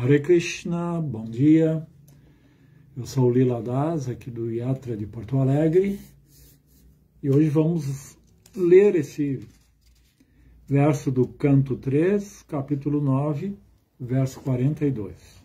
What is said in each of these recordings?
Hare Krishna, bom dia. Eu sou o Lila Das, aqui do Yatra de Porto Alegre, e hoje vamos ler esse verso do canto 3, capítulo 9, verso 42.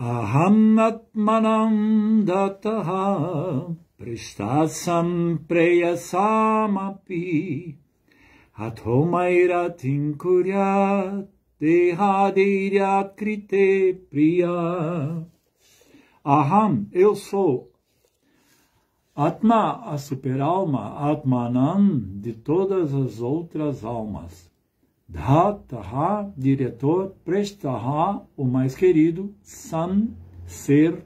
Aham atmanam dataha pristasam preyasamapi athomairatim kuryat dehadirya krite priya. Aham, eu sou. Atma, a superalma, Atmanam, de todas as outras almas. Dhataha, diretor, Preshtaha, o mais querido, Sam, ser,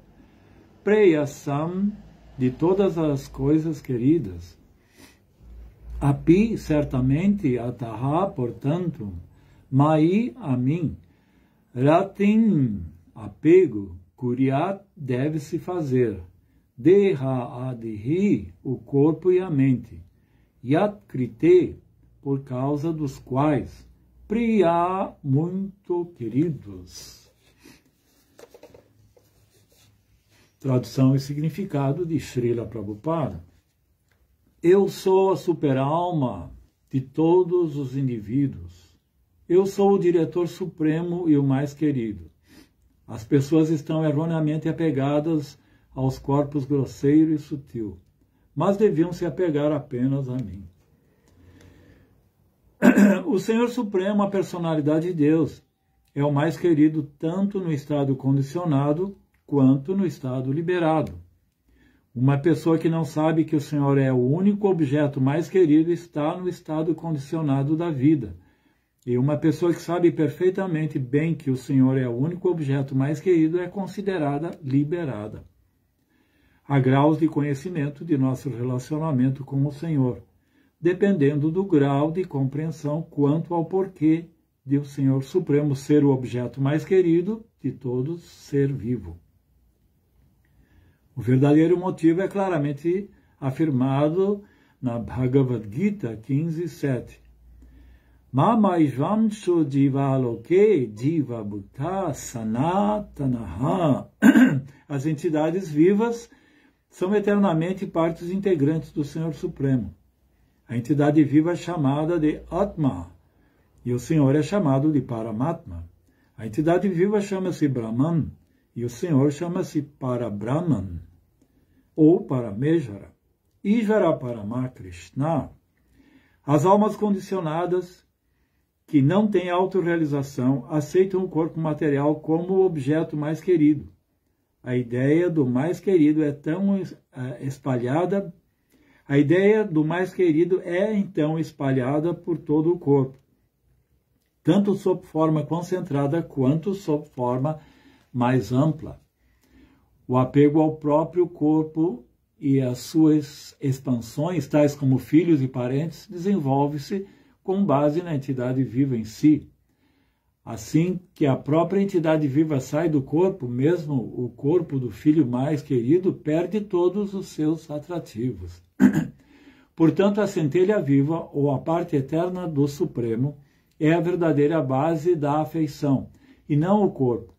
Preyasam, de todas as coisas queridas. Api, certamente, Ataha, portanto, Mai, a mim, Ratin, apego, Kuryat, deve-se fazer, Deha, adhi, o corpo e a mente, Yat Krite, por causa dos quais, Priya, muito queridos. Tradução e significado de Srila Prabhupada. Eu sou a super-alma de todos os indivíduos. Eu sou o diretor supremo e o mais querido. As pessoas estão erroneamente apegadas aos corpos grosseiro e sutil, mas deviam se apegar apenas a mim. O Senhor Supremo, a personalidade de Deus, é o mais querido tanto no estado condicionado quanto no estado liberado. Uma pessoa que não sabe que o Senhor é o único objeto mais querido está no estado condicionado da vida. E uma pessoa que sabe perfeitamente bem que o Senhor é o único objeto mais querido é considerada liberada. Há graus de conhecimento de nosso relacionamento com o Senhor, dependendo do grau de compreensão quanto ao porquê de o Senhor Supremo ser o objeto mais querido de todo ser vivo. O verdadeiro motivo é claramente afirmado na Bhagavad Gita 15:7. Mamaijvansho jivaloke jiva bhuta sanatanaha. As entidades vivas são eternamente partes integrantes do Senhor Supremo. A entidade viva é chamada de Atma, e o Senhor é chamado de Paramatma. A entidade viva chama-se Brahman, e o Senhor chama-se Parabrahman, ou Parameshvara. Ishvara Parama Krishna. As almas condicionadas, que não têm autorrealização, aceitam o corpo material como o objeto mais querido. A ideia do mais querido é tão espalhada. A ideia do mais querido é, então, espalhada por todo o corpo, tanto sob forma concentrada quanto sob forma mais ampla. O apego ao próprio corpo e às suas expansões, tais como filhos e parentes, desenvolve-se com base na entidade viva em si. Assim que a própria entidade viva sai do corpo, mesmo o corpo do filho mais querido perde todos os seus atrativos. Portanto, a centelha viva, ou a parte eterna do Supremo, é a verdadeira base da afeição, e não o corpo.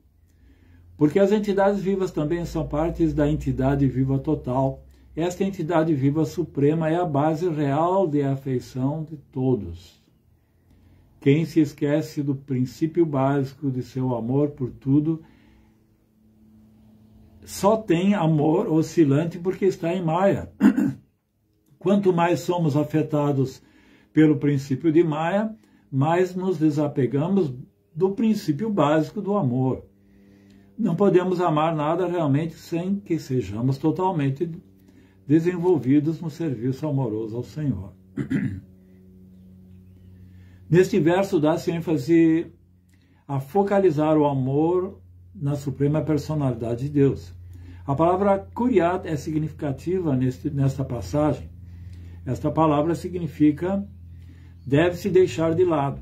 Porque as entidades vivas também são partes da entidade viva total. Esta entidade viva suprema é a base real de afeição de todos. Quem se esquece do princípio básico de seu amor por tudo, só tem amor oscilante porque está em Maya. Quanto mais somos afetados pelo princípio de Maya, mais nos desapegamos do princípio básico do amor. Não podemos amar nada realmente sem que sejamos totalmente desenvolvidos no serviço amoroso ao Senhor. Neste verso dá-se ênfase a focalizar o amor na suprema personalidade de Deus. A palavra Kuryat é significativa nesta passagem. Esta palavra significa deve-se deixar de lado.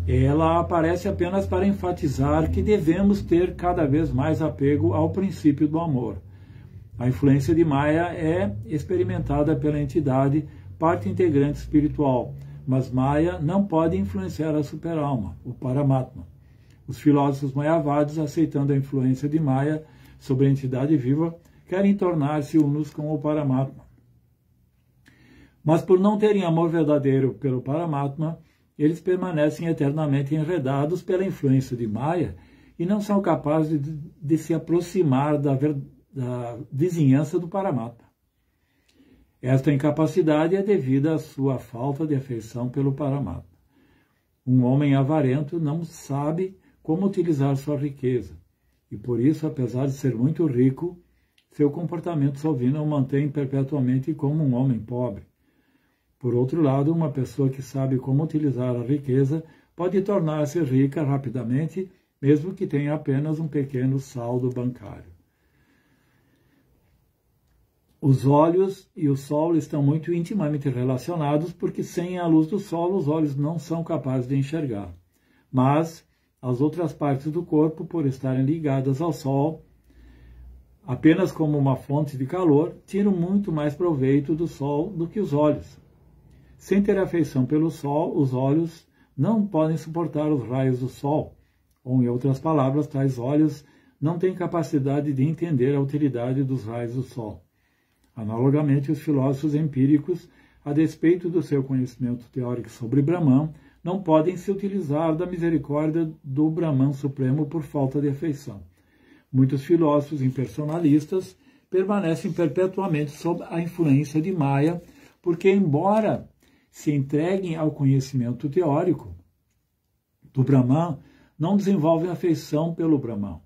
Ela aparece apenas para enfatizar que devemos ter cada vez mais apego ao princípio do amor. A influência de Maya é experimentada pela entidade, parte integrante espiritual, mas Maya não pode influenciar a superalma, o Paramatma. Os filósofos mayavadis, aceitando a influência de Maya sobre a entidade viva, querem tornar-se unos com o Paramatma. Mas por não terem amor verdadeiro pelo Paramatma, eles permanecem eternamente enredados pela influência de Maya e não são capazes de se aproximar da vizinhança do Paramatma. Esta incapacidade é devida à sua falta de afeição pelo Paramatma. Um homem avarento não sabe como utilizar sua riqueza, e por isso, apesar de ser muito rico, seu comportamento sovino o mantém perpetuamente como um homem pobre. Por outro lado, uma pessoa que sabe como utilizar a riqueza pode tornar-se rica rapidamente, mesmo que tenha apenas um pequeno saldo bancário. Os olhos e o sol estão muito intimamente relacionados, porque sem a luz do sol os olhos não são capazes de enxergar. Mas as outras partes do corpo, por estarem ligadas ao sol, apenas como uma fonte de calor, tiram muito mais proveito do sol do que os olhos. Sem ter afeição pelo sol, os olhos não podem suportar os raios do sol, ou, em outras palavras, tais olhos não têm capacidade de entender a utilidade dos raios do sol. Analogamente, os filósofos empíricos, a despeito do seu conhecimento teórico sobre Brahman, não podem se utilizar da misericórdia do Brahman Supremo por falta de afeição. Muitos filósofos impersonalistas permanecem perpetuamente sob a influência de Maya, porque, embora se entreguem ao conhecimento teórico do Brahman, não desenvolvem afeição pelo Brahman,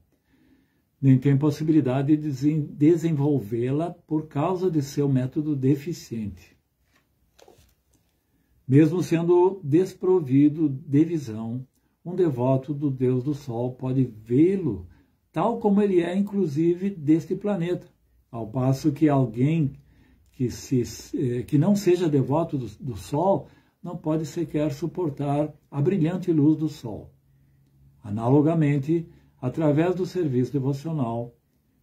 nem têm possibilidade de desenvolvê-la por causa de seu método deficiente. Mesmo sendo desprovido de visão, um devoto do Deus do Sol pode vê-lo tal como ele é, inclusive, deste planeta, ao passo que alguém que não seja devoto do Sol não pode sequer suportar a brilhante luz do Sol. Analogamente, através do serviço devocional,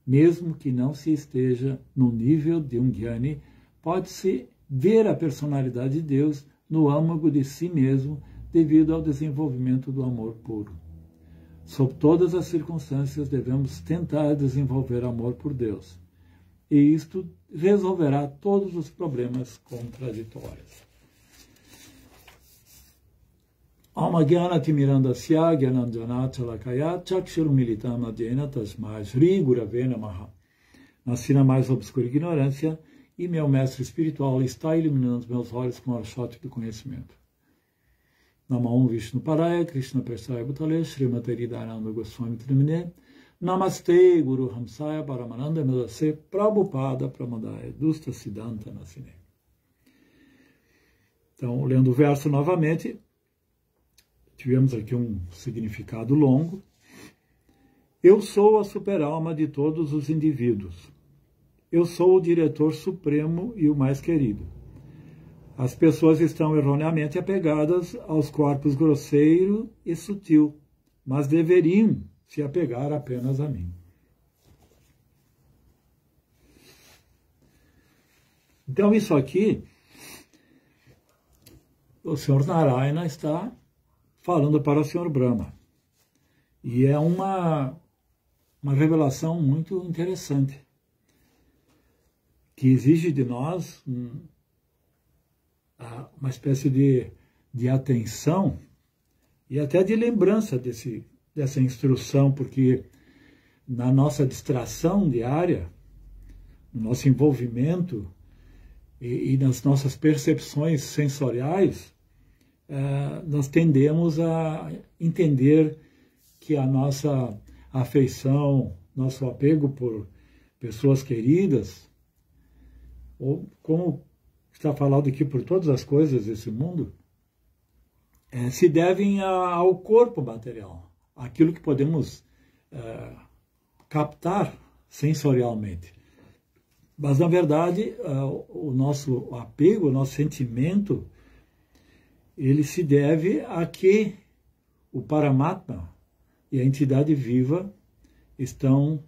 mesmo que não se esteja no nível de um Gyani, pode-se ver a personalidade de Deus no âmago de si mesmo devido ao desenvolvimento do amor puro. Sob todas as circunstâncias, devemos tentar desenvolver amor por Deus. E isto resolverá todos os problemas contraditórios. Amagyana Mirandasya Gyananjana Chalakaya Chakshur Militam Adena Tasmai Shri Gurave Namaha. Nasci na mais obscura ignorância e meu mestre espiritual está iluminando meus olhos com o archote do conhecimento. Namo Vishnu Paraya Krishna Prasaya Bhutale Srimate Ridananda Goswami Trimine Namaste Guru Hamsaya Paramananda Medase Prabhupada Pramadaya Dusta Siddhanta Nasine. Então, lendo o verso novamente, tivemos aqui um significado longo. Eu sou a super-alma de todos os indivíduos. Eu sou o diretor supremo e o mais querido. As pessoas estão erroneamente apegadas aos corpos grosseiro e sutil, mas deveriam se apegar apenas a mim. Então, isso aqui, o Senhor Narayana está falando para o Senhor Brahma. E é uma revelação muito interessante, que exige de nós uma espécie de atenção e até de lembrança dessa instrução, porque na nossa distração diária, no nosso envolvimento e nas nossas percepções sensoriais, nós tendemos a entender que a nossa afeição, nosso apego por pessoas queridas, ou como está falado aqui por todas as coisas desse mundo, se devem ao corpo material, aquilo que podemos captar sensorialmente. Mas, na verdade, o nosso apego, o nosso sentimento, ele se deve a que o Paramatma e a entidade viva estão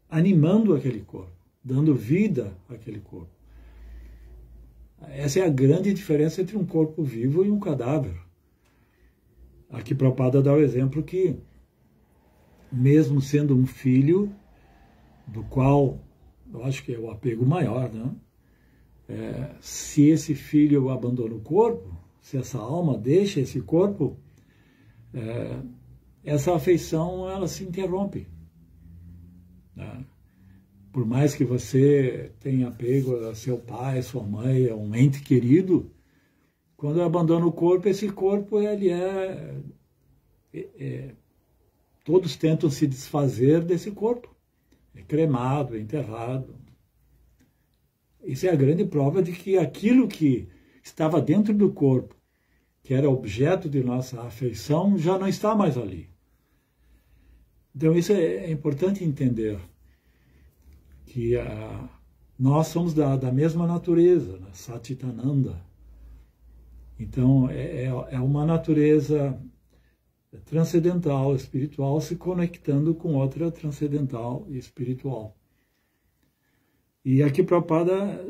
animando aquele corpo, dando vida àquele corpo. Essa é a grande diferença entre um corpo vivo e um cadáver. Aqui Prabhupada dá o exemplo que, mesmo sendo um filho, do qual eu acho que é o apego maior, né? Se esse filho abandona o corpo, se essa alma deixa esse corpo, essa afeição ela se interrompe. Né? Por mais que você tenha apego a seu pai, sua mãe, a um ente querido, quando abandona o corpo, esse corpo ele todos tentam se desfazer desse corpo. É cremado, é enterrado. Isso é a grande prova de que aquilo que estava dentro do corpo, que era objeto de nossa afeição, já não está mais ali. Então isso é importante entender, que nós somos da mesma natureza, né? Satitananda. Então é uma natureza transcendental, espiritual, se conectando com outra transcendental e espiritual. E aqui Prabhupada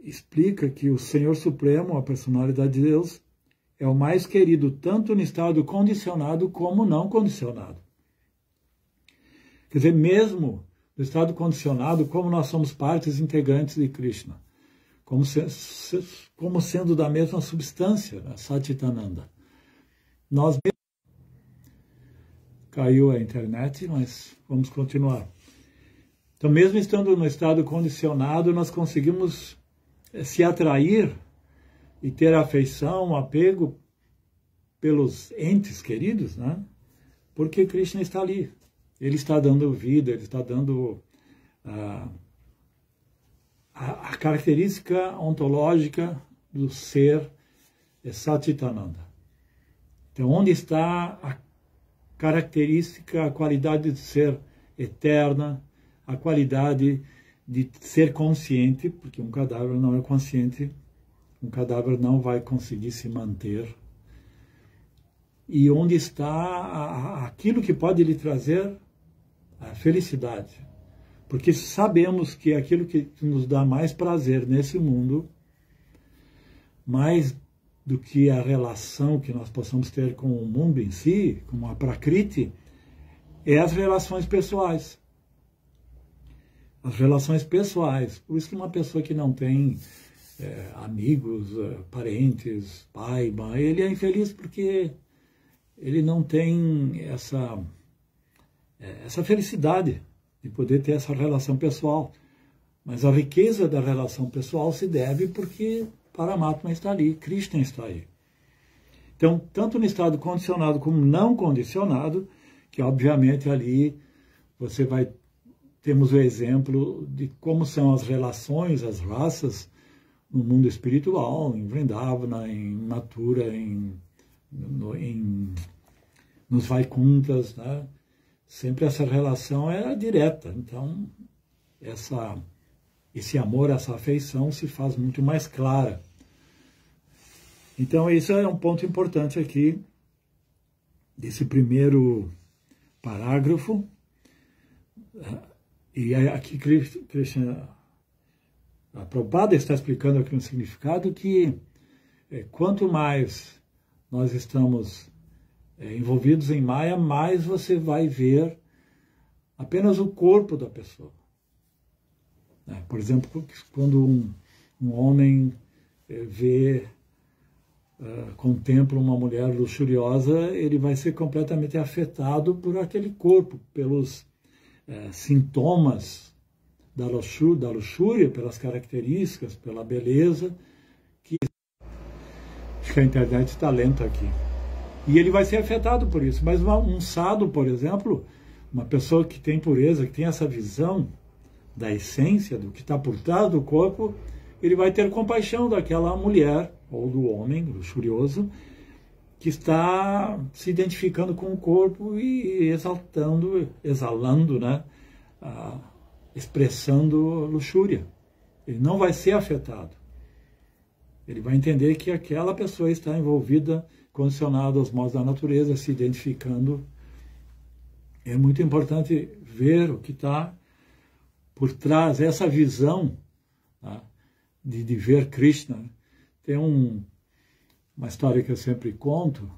explica que o Senhor Supremo, a personalidade de Deus, é o mais querido tanto no estado condicionado como não condicionado. Quer dizer, mesmo no estado condicionado, como nós somos partes integrantes de Krishna, como sendo da mesma substância, né? Satitananda. Nós caiu a internet, mas vamos continuar. Então, mesmo estando no estado condicionado, nós conseguimos se atrair e ter afeição, apego pelos entes queridos, né? Porque Krishna está ali. Ele está dando vida, ele está dando a característica ontológica do ser Satitananda. Então, onde está a característica, a qualidade de ser eterna, a qualidade de ser consciente, porque um cadáver não é consciente, um cadáver não vai conseguir se manter. E onde está aquilo que pode lhe trazer a felicidade. Porque sabemos que aquilo que nos dá mais prazer nesse mundo, mais do que a relação que nós possamos ter com o mundo em si, com a Prakriti, é as relações pessoais. As relações pessoais. Por isso que uma pessoa que não tem amigos, parentes, pai, mãe, ele é infeliz porque ele não tem essa felicidade de poder ter essa relação pessoal. Mas a riqueza da relação pessoal se deve porque Paramatma está ali, Krishna está aí. Então, tanto no estado condicionado como não condicionado, que obviamente ali temos o exemplo de como são as relações, as raças no mundo espiritual, em Vrindavana, em Mathura, nos Vaikunthas, né? Sempre essa relação era direta. Então, esse amor, essa afeição se faz muito mais clara. Então, isso é um ponto importante aqui, desse primeiro parágrafo. E aqui Krishna, a Prabhupada está explicando aqui um significado que quanto mais nós estamos envolvidos em Maya, mais você vai ver apenas o corpo da pessoa. Por exemplo, quando um homem contempla uma mulher luxuriosa, ele vai ser completamente afetado por aquele corpo, pelos sintomas da luxúria, pelas características, pela beleza. Acho que a internet está lenta aqui. E ele vai ser afetado por isso. Mas um sadhu, por exemplo, uma pessoa que tem pureza, que tem essa visão da essência, do que está por trás do corpo, ele vai ter compaixão daquela mulher, ou do homem luxurioso, que está se identificando com o corpo e exalando, né, expressando luxúria. Ele não vai ser afetado. Ele vai entender que aquela pessoa está envolvida, condicionada aos modos da natureza, se identificando. É muito importante ver o que está por trás, essa visão, tá, de ver Krishna. Tem uma história que eu sempre conto,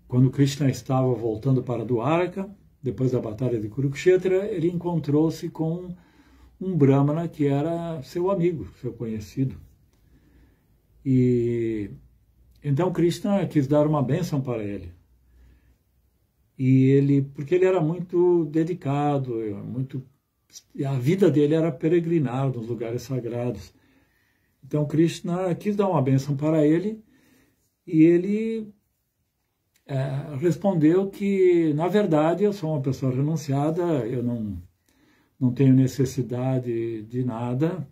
quando Krishna estava voltando para Dwarka, depois da batalha de Kurukshetra, ele encontrou-se com um Brahmana que era seu amigo, seu conhecido. E então Krishna quis dar uma bênção para ele. Porque ele era muito dedicado, a vida dele era peregrinar nos lugares sagrados. Então Krishna quis dar uma bênção para ele e ele respondeu que, na verdade, eu sou uma pessoa renunciada, eu não tenho necessidade de nada,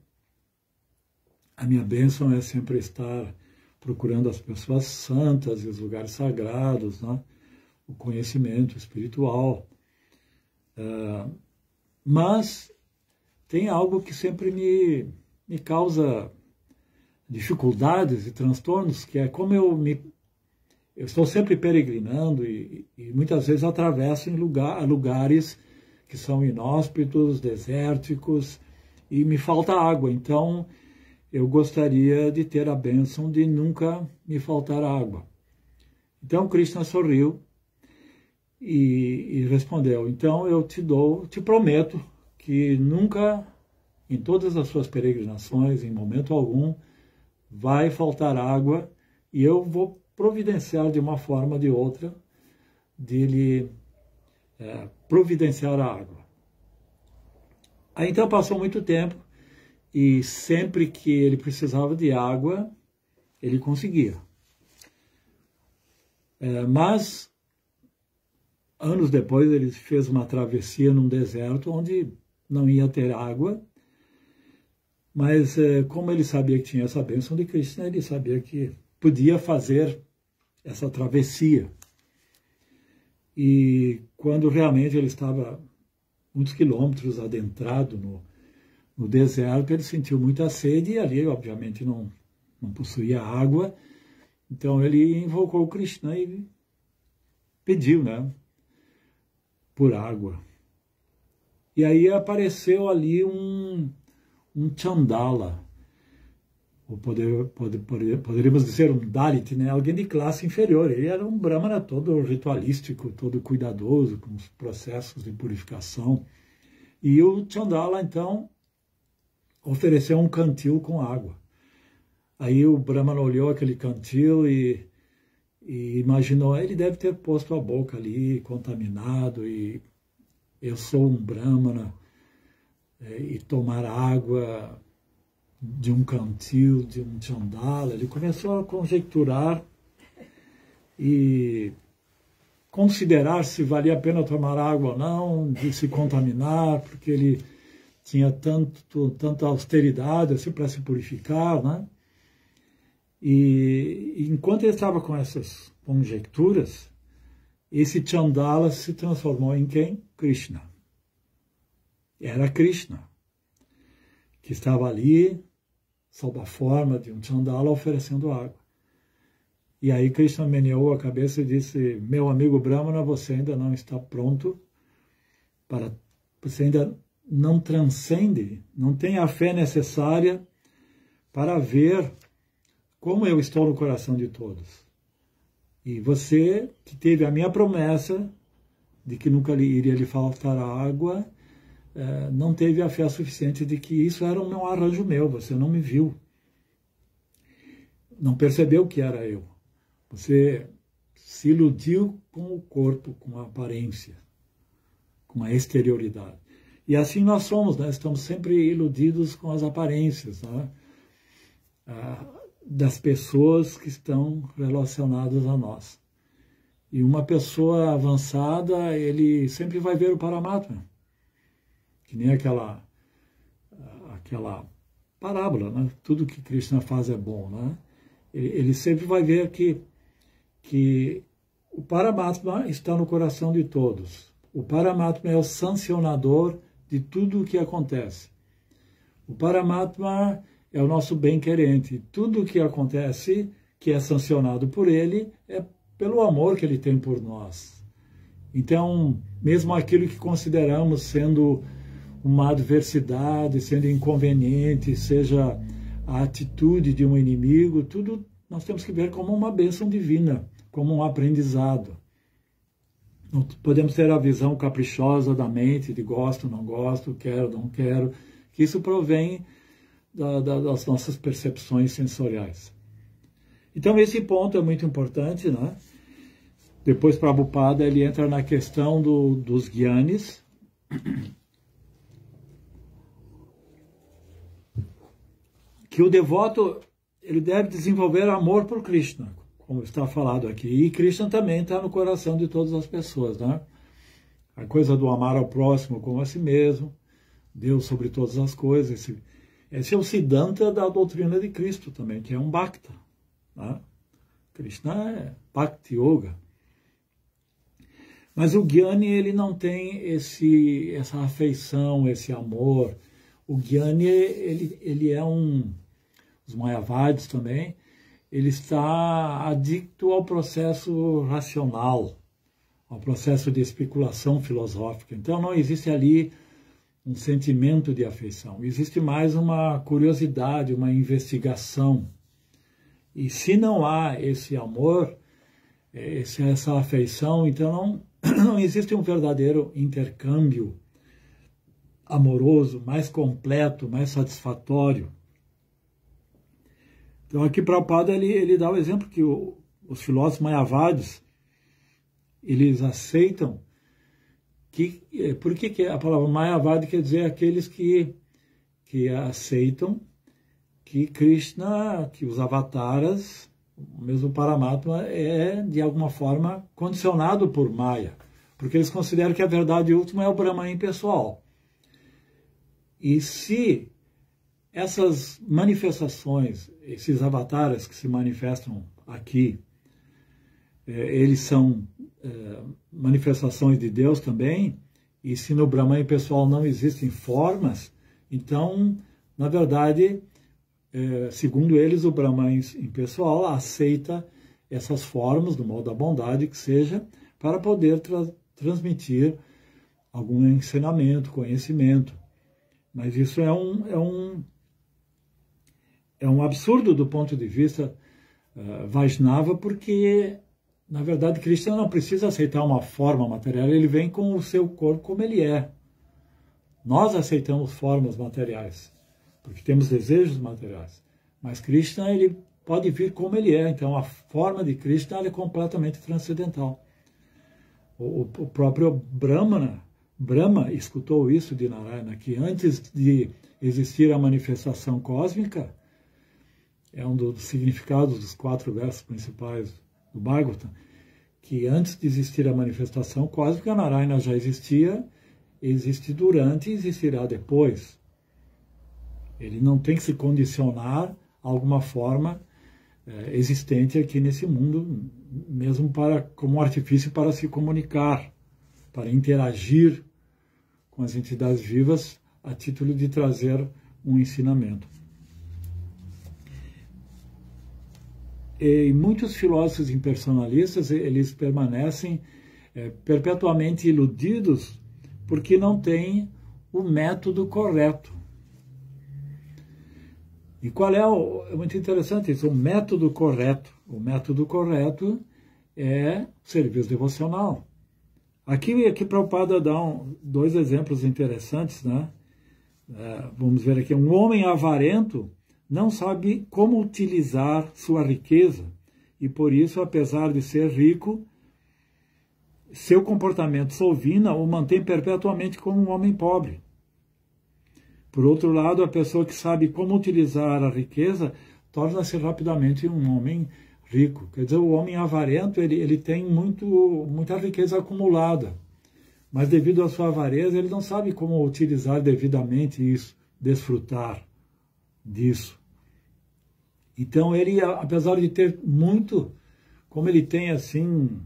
A minha bênção é sempre estar procurando as pessoas santas e os lugares sagrados, né? O conhecimento espiritual. Mas tem algo que sempre me causa dificuldades e transtornos, que é como eu estou sempre peregrinando e muitas vezes atravesso em lugares que são inóspitos, desérticos, e me falta água. Então, eu gostaria de ter a bênção de nunca me faltar água. Então, Krishna sorriu e respondeu: então eu te prometo que nunca, em todas as suas peregrinações, em momento algum, vai faltar água, e eu vou providenciar de uma forma ou de outra de lhe providenciar a água. Aí então passou muito tempo, e sempre que ele precisava de água, ele conseguia. Mas, anos depois, ele fez uma travessia num deserto onde não ia ter água, mas como ele sabia que tinha essa bênção de Krishna, ele sabia que podia fazer essa travessia. E quando realmente ele estava muitos quilômetros adentrado no deserto, ele sentiu muita sede, e ali, obviamente, não possuía água. Então ele invocou Krishna e pediu, né, por água. E aí apareceu ali um Chandala, ou poderíamos dizer um Dalit, né, alguém de classe inferior. Ele era um Brahmana todo ritualístico, todo cuidadoso com os processos de purificação. E o Chandala, então, ofereceu um cantil com água. Aí o Brahmana olhou aquele cantil e imaginou: ele deve ter posto a boca ali, contaminado, e eu sou um Brahmana, e tomar água de um cantil, de um Chandala. Ele começou a conjecturar e considerar se valia a pena tomar água ou não, de se contaminar, porque ele tinha tanta austeridade assim para se purificar, né? E enquanto ele estava com essas conjecturas, esse Chandala se transformou em quem? Krishna. Era Krishna, que estava ali, sob a forma de um Chandala, oferecendo água. E aí Krishna meneou a cabeça e disse: meu amigo Brahmana, você ainda não está pronto você ainda não transcende, não tem a fé necessária para ver como eu estou no coração de todos. E você, que teve a minha promessa de que nunca iria lhe faltar água, não teve a fé suficiente de que isso era um arranjo meu. Você não me viu, não percebeu que era eu. Você se iludiu com o corpo, com a aparência, com a exterioridade. E assim nós somos, né? Estamos sempre iludidos com as aparências, né, das pessoas que estão relacionadas a nós. E uma pessoa avançada, ele sempre vai ver o Paramatma, que nem aquela parábola, né? Tudo que Krishna faz é bom, né? Ele sempre vai ver que o Paramatma está no coração de todos. O Paramatma é o sancionador de tudo o que acontece. O Paramatma é o nosso bem-querente. Tudo o que acontece, que é sancionado por ele, é pelo amor que ele tem por nós. Então, mesmo aquilo que consideramos sendo uma adversidade, sendo inconveniente, seja a atitude de um inimigo, tudo nós temos que ver como uma bênção divina, como um aprendizado. Não podemos ter a visão caprichosa da mente, de gosto, não gosto, quero, não quero, que isso provém das nossas percepções sensoriais. Então esse ponto é muito importante, né? Depois Prabhupada ele entra na questão dos gyanis, que o devoto ele deve desenvolver amor por Krishna, como está falado aqui. E Krishna também está no coração de todas as pessoas, né? A coisa do amar ao próximo como a si mesmo, Deus sobre todas as coisas, Esse é o Siddhanta da doutrina de Cristo também, que é um Bhakta. Né? Krishna é Bhakti Yoga. Mas o Gyani, ele não tem essa afeição, esse amor. O Gyani, ele é os Mayavadis também, ele está adicto ao processo racional, ao processo de especulação filosófica. Então não existe ali um sentimento de afeição, existe mais uma curiosidade, uma investigação. E se não há esse amor, essa afeição, então não existe um verdadeiro intercâmbio amoroso, mais completo, mais satisfatório. Então aqui Prabhupada ele dá o exemplo que os filósofos mayavadis, eles aceitam por que a palavra mayavadi quer dizer aqueles que aceitam que Krishna, que os avataras, mesmo Paramatma, é de alguma forma condicionado por Maya, porque eles consideram que a verdade última é o Brahman impessoal. E se essas manifestações, esses avataras que se manifestam aqui, eles são manifestações de Deus também, e se no Brahman impessoal não existem formas, então, na verdade, segundo eles, o Brahman impessoal aceita essas formas, do modo da bondade que seja, para poder transmitir algum ensinamento, conhecimento. Mas isso é um absurdo do ponto de vista Vaishnava, porque, na verdade, Krishna não precisa aceitar uma forma material, ele vem com o seu corpo como ele é. Nós aceitamos formas materiais, porque temos desejos materiais. Mas Krishna, ele pode vir como ele é. Então, a forma de Krishna é completamente transcendental. O próprio Brahma escutou isso de Narayana, que antes de existir a manifestação cósmica, é um dos significados dos 4 versos principais do Bhagavatam, que antes de existir a manifestação cósmica, Narayana já existia, existe durante e existirá depois. Ele não tem que se condicionar a alguma forma existente aqui nesse mundo, mesmo como um artifício para se comunicar, para interagir com as entidades vivas a título de trazer um ensinamento. E muitos filósofos impersonalistas, eles permanecem perpetuamente iludidos porque não têm o método correto. E qual é muito interessante isso, o método correto. O método correto é serviço devocional. Aqui Prabhupada dá 2 exemplos interessantes, né? Vamos ver aqui, um homem avarento não sabe como utilizar sua riqueza e por isso, apesar de ser rico, seu comportamento sovina o mantém perpetuamente como um homem pobre. Por outro lado, a pessoa que sabe como utilizar a riqueza torna-se rapidamente um homem rico. Quer dizer, o homem avarento ele tem muita riqueza acumulada, mas devido à sua avareza ele não sabe como utilizar devidamente isso, desfrutar disso. Então ele, apesar de ter muito, como ele tem assim,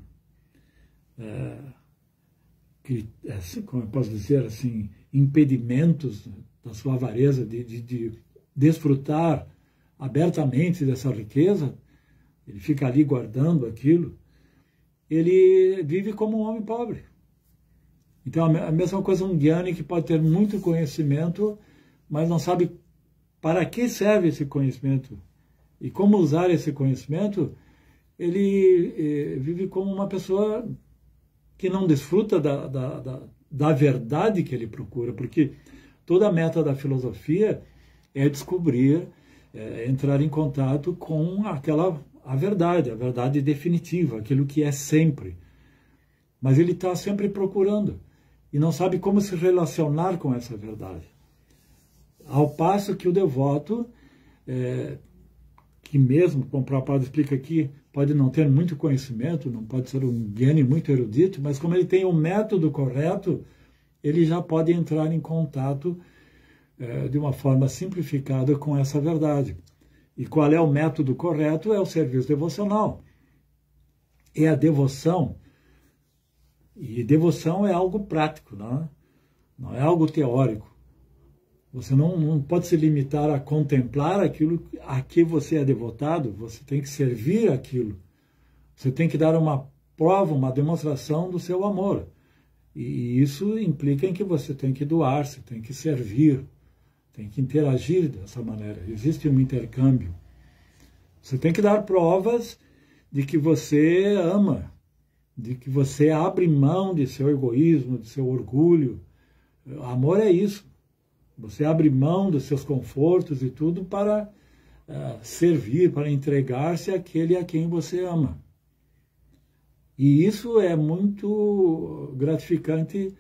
como eu posso dizer assim, impedimentos da sua avareza de desfrutar abertamente dessa riqueza, ele fica ali guardando aquilo, ele vive como um homem pobre. Então a mesma coisa um Gyani que pode ter muito conhecimento, mas não sabe para que serve esse conhecimento e como usar esse conhecimento, ele vive como uma pessoa que não desfruta da verdade que ele procura, porque toda a meta da filosofia é descobrir, entrar em contato com a verdade definitiva, aquilo que é sempre. Mas ele está sempre procurando e não sabe como se relacionar com essa verdade. Ao passo que o devoto, que mesmo, como o Prabhupada explica aqui, pode não ter muito conhecimento, não pode ser um Gyani muito erudito, mas como ele tem o método correto, ele já pode entrar em contato de uma forma simplificada com essa verdade. E qual é o método correto? É o serviço devocional. É a devoção. E devoção é algo prático, não é algo teórico. Você não pode se limitar a contemplar aquilo a que você é devotado, você tem que servir aquilo. Você tem que dar uma prova, uma demonstração do seu amor. E isso implica em que você tem que doar, você tem que servir, tem que interagir dessa maneira. Existe um intercâmbio. Você tem que dar provas de que você ama, de que você abre mão de seu egoísmo, de seu orgulho. Amor é isso. Você abre mão dos seus confortos e tudo para servir, para entregar-se àquele a quem você ama. E isso é muito gratificante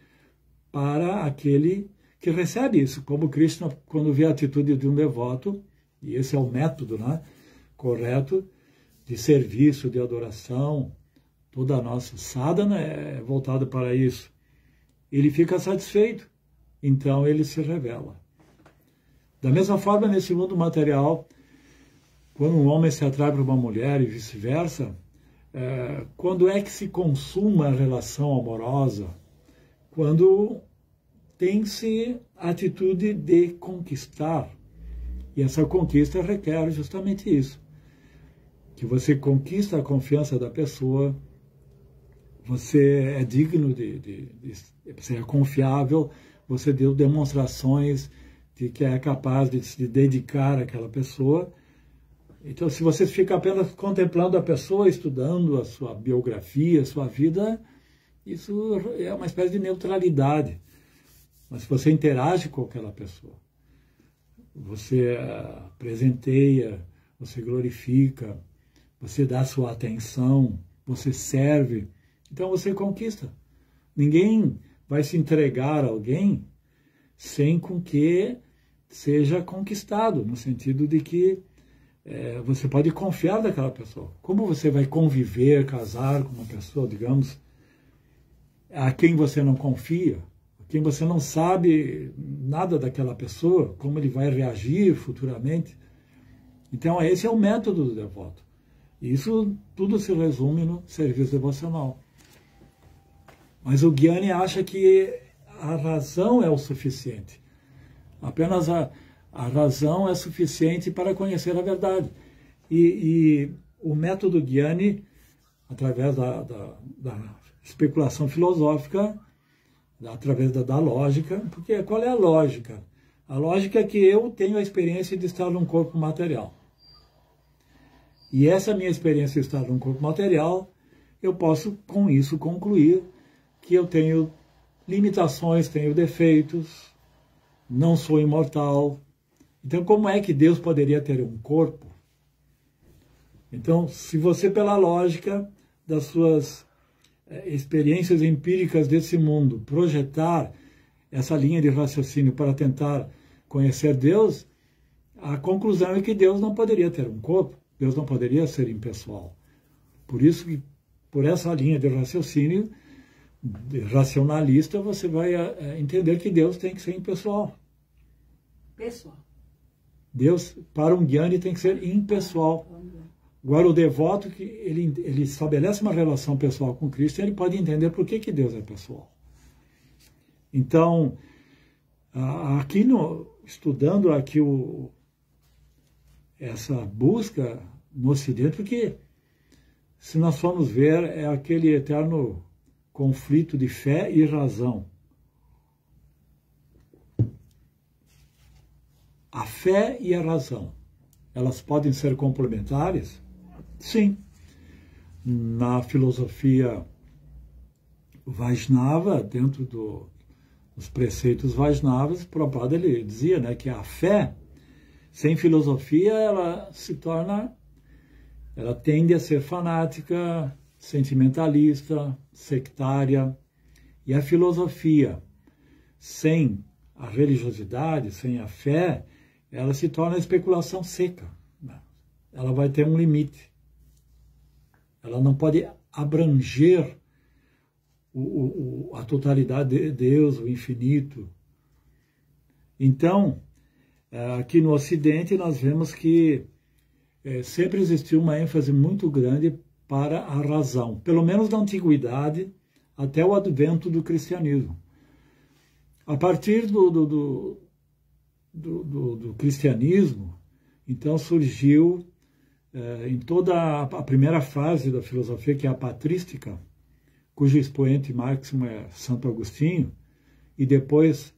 para aquele que recebe isso, como Krishna, quando vê a atitude de um devoto, e esse é o método correto de serviço, de adoração, toda a nossa sadhana é voltada para isso. Ele fica satisfeito, então ele se revela. Da mesma forma, nesse mundo material, quando um homem se atrai para uma mulher e vice-versa, quando é que se consuma a relação amorosa? Quando tem-se a atitude de conquistar. E essa conquista requer justamente isso. Que você conquista a confiança da pessoa, você é digno você é confiável, você deu demonstrações de que é capaz de se dedicar àquela pessoa. Então, se você fica apenas contemplando a pessoa, estudando a sua biografia, a sua vida, isso é uma espécie de neutralidade. Mas se você interage com aquela pessoa, você presenteia, você glorifica, você dá sua atenção, você serve, então você conquista. Ninguém vai se entregar a alguém sem com que seja conquistado, no sentido de que você pode confiar naquela pessoa. Como você vai conviver, casar com uma pessoa, digamos, a quem você não confia, a quem você não sabe nada daquela pessoa, como ele vai reagir futuramente? Então, esse é o método do devoto. E isso tudo se resume no serviço devocional. Mas o Gyani acha que a razão é o suficiente. Apenas a razão é suficiente para conhecer a verdade. E o método Gyani, através da especulação filosófica, através da lógica, porque qual é a lógica? A lógica é que eu tenho a experiência de estar num corpo material. E essa minha experiência de estar num corpo material, eu posso com isso concluir que eu tenho limitações, tenho defeitos, não sou imortal. Então, como é que Deus poderia ter um corpo? Então, se você, pela lógica das suas experiências empíricas desse mundo, projetar essa linha de raciocínio para tentar conhecer Deus, a conclusão é que Deus não poderia ter um corpo, Deus não poderia ser impessoal. Por isso que, por essa linha de raciocínio racionalista, você vai entender que Deus tem que ser impessoal. Pessoal. Deus, para um Gyani, tem que ser impessoal. Agora, o devoto, que ele estabelece uma relação pessoal com Cristo, ele pode entender por que Deus é pessoal. Então, aqui estudando aqui essa busca no Ocidente, porque, se nós formos ver, é aquele eterno conflito de fé e razão. A fé e a razão, elas podem ser complementares? Sim. Na filosofia Vaishnava, dentro dos preceitos Vaishnavas, Prabhupada ele dizia, que a fé, sem filosofia, ela tende a ser fanática, sentimentalista, sectária. E a filosofia, sem a religiosidade, sem a fé, ela se torna especulação seca. Ela vai ter um limite. Ela não pode abranger a totalidade de Deus, o infinito. Então, aqui no Ocidente nós vemos que sempre existiu uma ênfase muito grande para a razão, pelo menos na antiguidade, até o advento do cristianismo. A partir do cristianismo, então surgiu em toda a primeira fase da filosofia, que é a patrística, cujo expoente máximo é Santo Agostinho, e depois,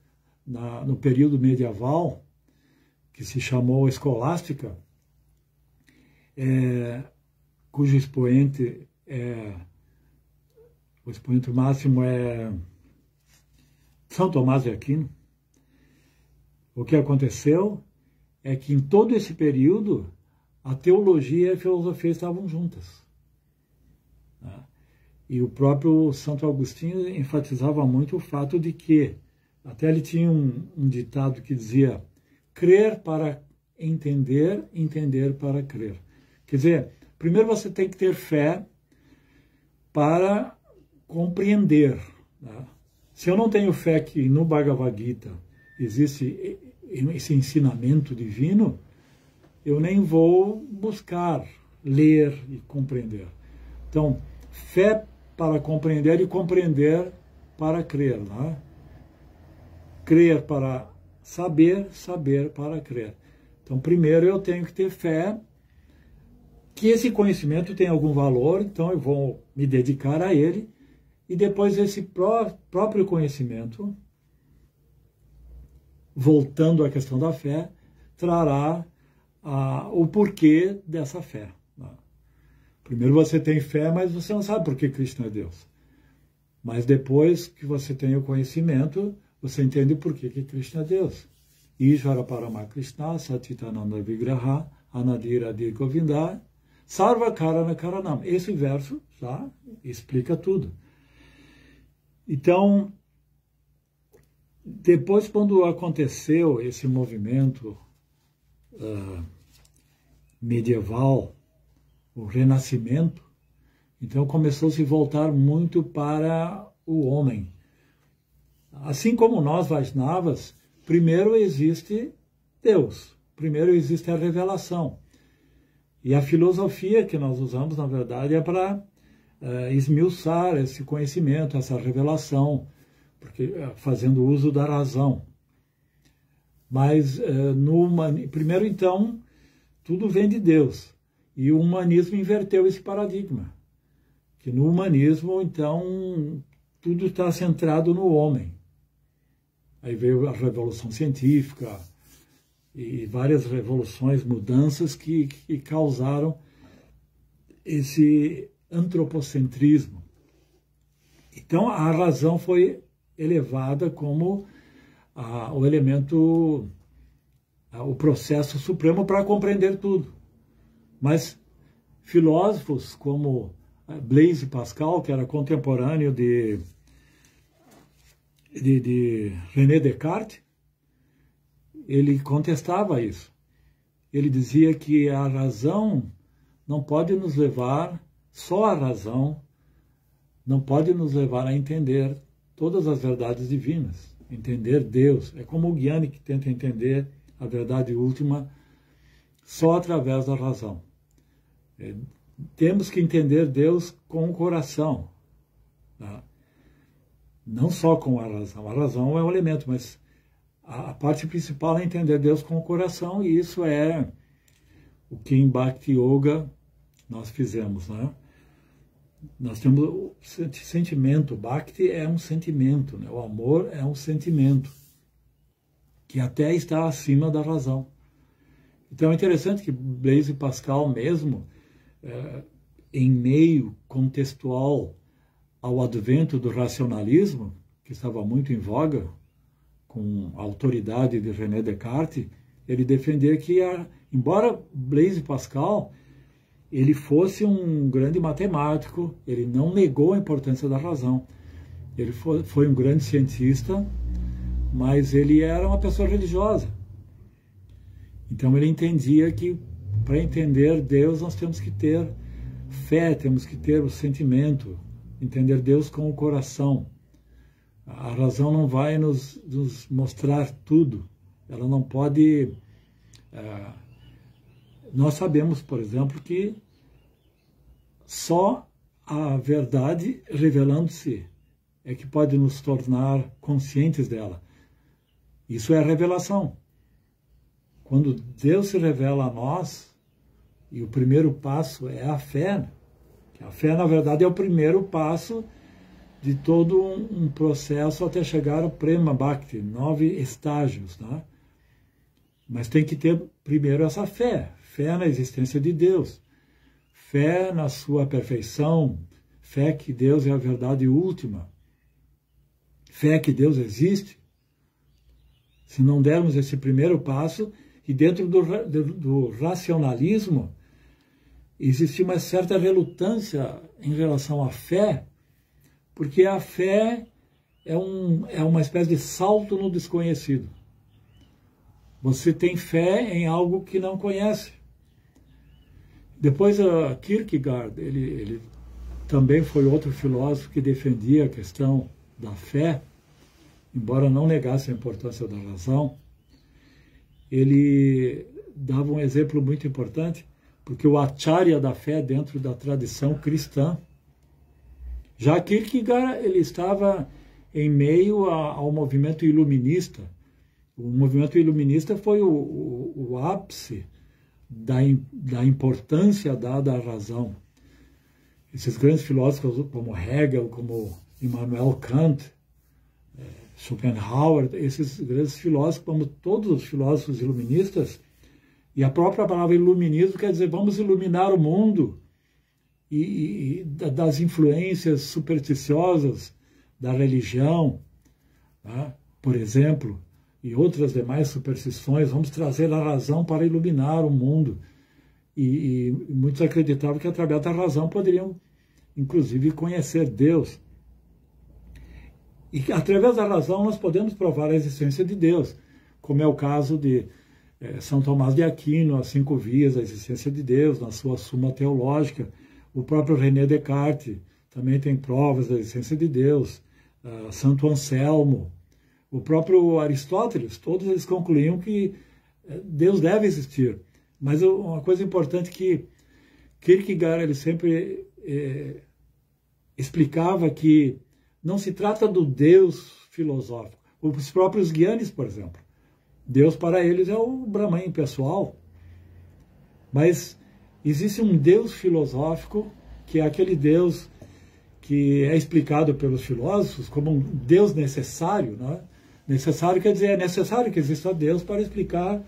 no período medieval, que se chamou escolástica, cujo expoente o expoente máximo é São Tomás de Aquino. O que aconteceu é que em todo esse período a teologia e a filosofia estavam juntas. E o próprio Santo Agostinho enfatizava muito o fato de que, até ele tinha um ditado que dizia: crer para entender, entender para crer. Quer dizer, primeiro você tem que ter fé para compreender. Se eu não tenho fé que no Bhagavad Gita existe esse ensinamento divino, eu nem vou buscar ler e compreender. Então, fé para compreender e compreender para crer. Crer para saber, saber para crer. Então, primeiro eu tenho que ter fé que esse conhecimento tem algum valor, então eu vou me dedicar a ele, e depois esse próprio conhecimento, voltando à questão da fé, trará o porquê dessa fé. Primeiro você tem fé, mas você não sabe por que Krishna é Deus. Mas depois que você tem o conhecimento, você entende por que Krishna é Deus. Ishvara Parama Krishna Satitananda Vigraha Anadira Adi Govinda Sarva Karana Karanam. Esse verso já explica tudo. Então, depois, quando aconteceu esse movimento medieval, o Renascimento, então começou a se voltar muito para o homem. Assim como nós, Vaishnavas, primeiro existe Deus, primeiro existe a revelação. E a filosofia que nós usamos, na verdade, é para esmiuçar esse conhecimento, essa revelação, porque fazendo uso da razão. Mas, primeiro, então, tudo vem de Deus. E o humanismo inverteu esse paradigma. Que no humanismo, então, tudo está centrado no homem. Aí veio a Revolução Científica e várias revoluções, mudanças que causaram esse antropocentrismo. Então, a razão foi elevada como o elemento, o processo supremo para compreender tudo. Mas filósofos como Blaise Pascal, que era contemporâneo de René Descartes, ele contestava isso. Ele dizia que a razão não pode nos levar, só a razão não pode nos levar a entender todas as verdades divinas, entender Deus. É como o Gyani que tenta entender a verdade última só através da razão. Temos que entender Deus com o coração, tá? Não só com a razão. A razão é um elemento, mas a parte principal é entender Deus com o coração, e isso é o que em Bhakti Yoga nós fizemos, né? Nós temos o sentimento. Bhakti é um sentimento, né? O amor é um sentimento que até está acima da razão. Então é interessante que Blaise Pascal mesmo, em meio contextual ao advento do racionalismo, que estava muito em voga, com a autoridade de René Descartes, ele defendia que, embora Blaise Pascal ele fosse um grande matemático, ele não negou a importância da razão. Ele foi um grande cientista, mas ele era uma pessoa religiosa. Então ele entendia que para entender Deus nós temos que ter fé, temos que ter o sentimento, entender Deus com o coração. A razão não vai nos mostrar tudo, Ela não pode... nós sabemos, por exemplo, que só a verdade revelando-se é que pode nos tornar conscientes dela. Isso é a revelação. Quando Deus se revela a nós, e o primeiro passo é a fé, que a fé, na verdade, é o primeiro passo de todo um processo até chegar ao Prema Bhakti, 9 estágios, né? Mas tem que ter primeiro essa fé, fé na existência de Deus, fé na sua perfeição, fé que Deus é a verdade última, fé que Deus existe. Se não dermos esse primeiro passo, e dentro do racionalismo, existe uma certa relutância em relação à fé, porque a fé é uma espécie de salto no desconhecido. Você tem fé em algo que não conhece. Depois, Kierkegaard, ele também foi outro filósofo que defendia a questão da fé, embora não negasse a importância da razão. Ele dava um exemplo muito importante, porque o acharya da fé dentro da tradição cristã, já Kierkegaard, ele estava em meio ao movimento iluminista. O movimento iluminista foi o ápice da importância dada à razão. Esses grandes filósofos como Hegel, como Immanuel Kant, Schopenhauer, esses grandes filósofos, como todos os filósofos iluministas, e a própria palavra iluminismo quer dizer vamos iluminar o mundo e das influências supersticiosas da religião, tá? Por exemplo, e outras demais superstições, vamos trazer a razão para iluminar o mundo. E muitos acreditavam que através da razão poderiam, inclusive, conhecer Deus. E através da razão nós podemos provar a existência de Deus, como é o caso de São Tomás de Aquino, as 5 vias da existência de Deus, na sua Suma Teológica. O próprio René Descartes também tem provas da existência de Deus. Santo Anselmo, o próprio Aristóteles, todos eles concluíam que Deus deve existir. Mas uma coisa importante que Kierkegaard ele sempre explicava que não se trata do Deus filosófico. Os próprios Gyanis, por exemplo, Deus para eles é o Brahman pessoal. Mas existe um Deus filosófico, que é aquele Deus que é explicado pelos filósofos como um Deus necessário, né? Necessário quer dizer, é necessário que exista Deus para explicar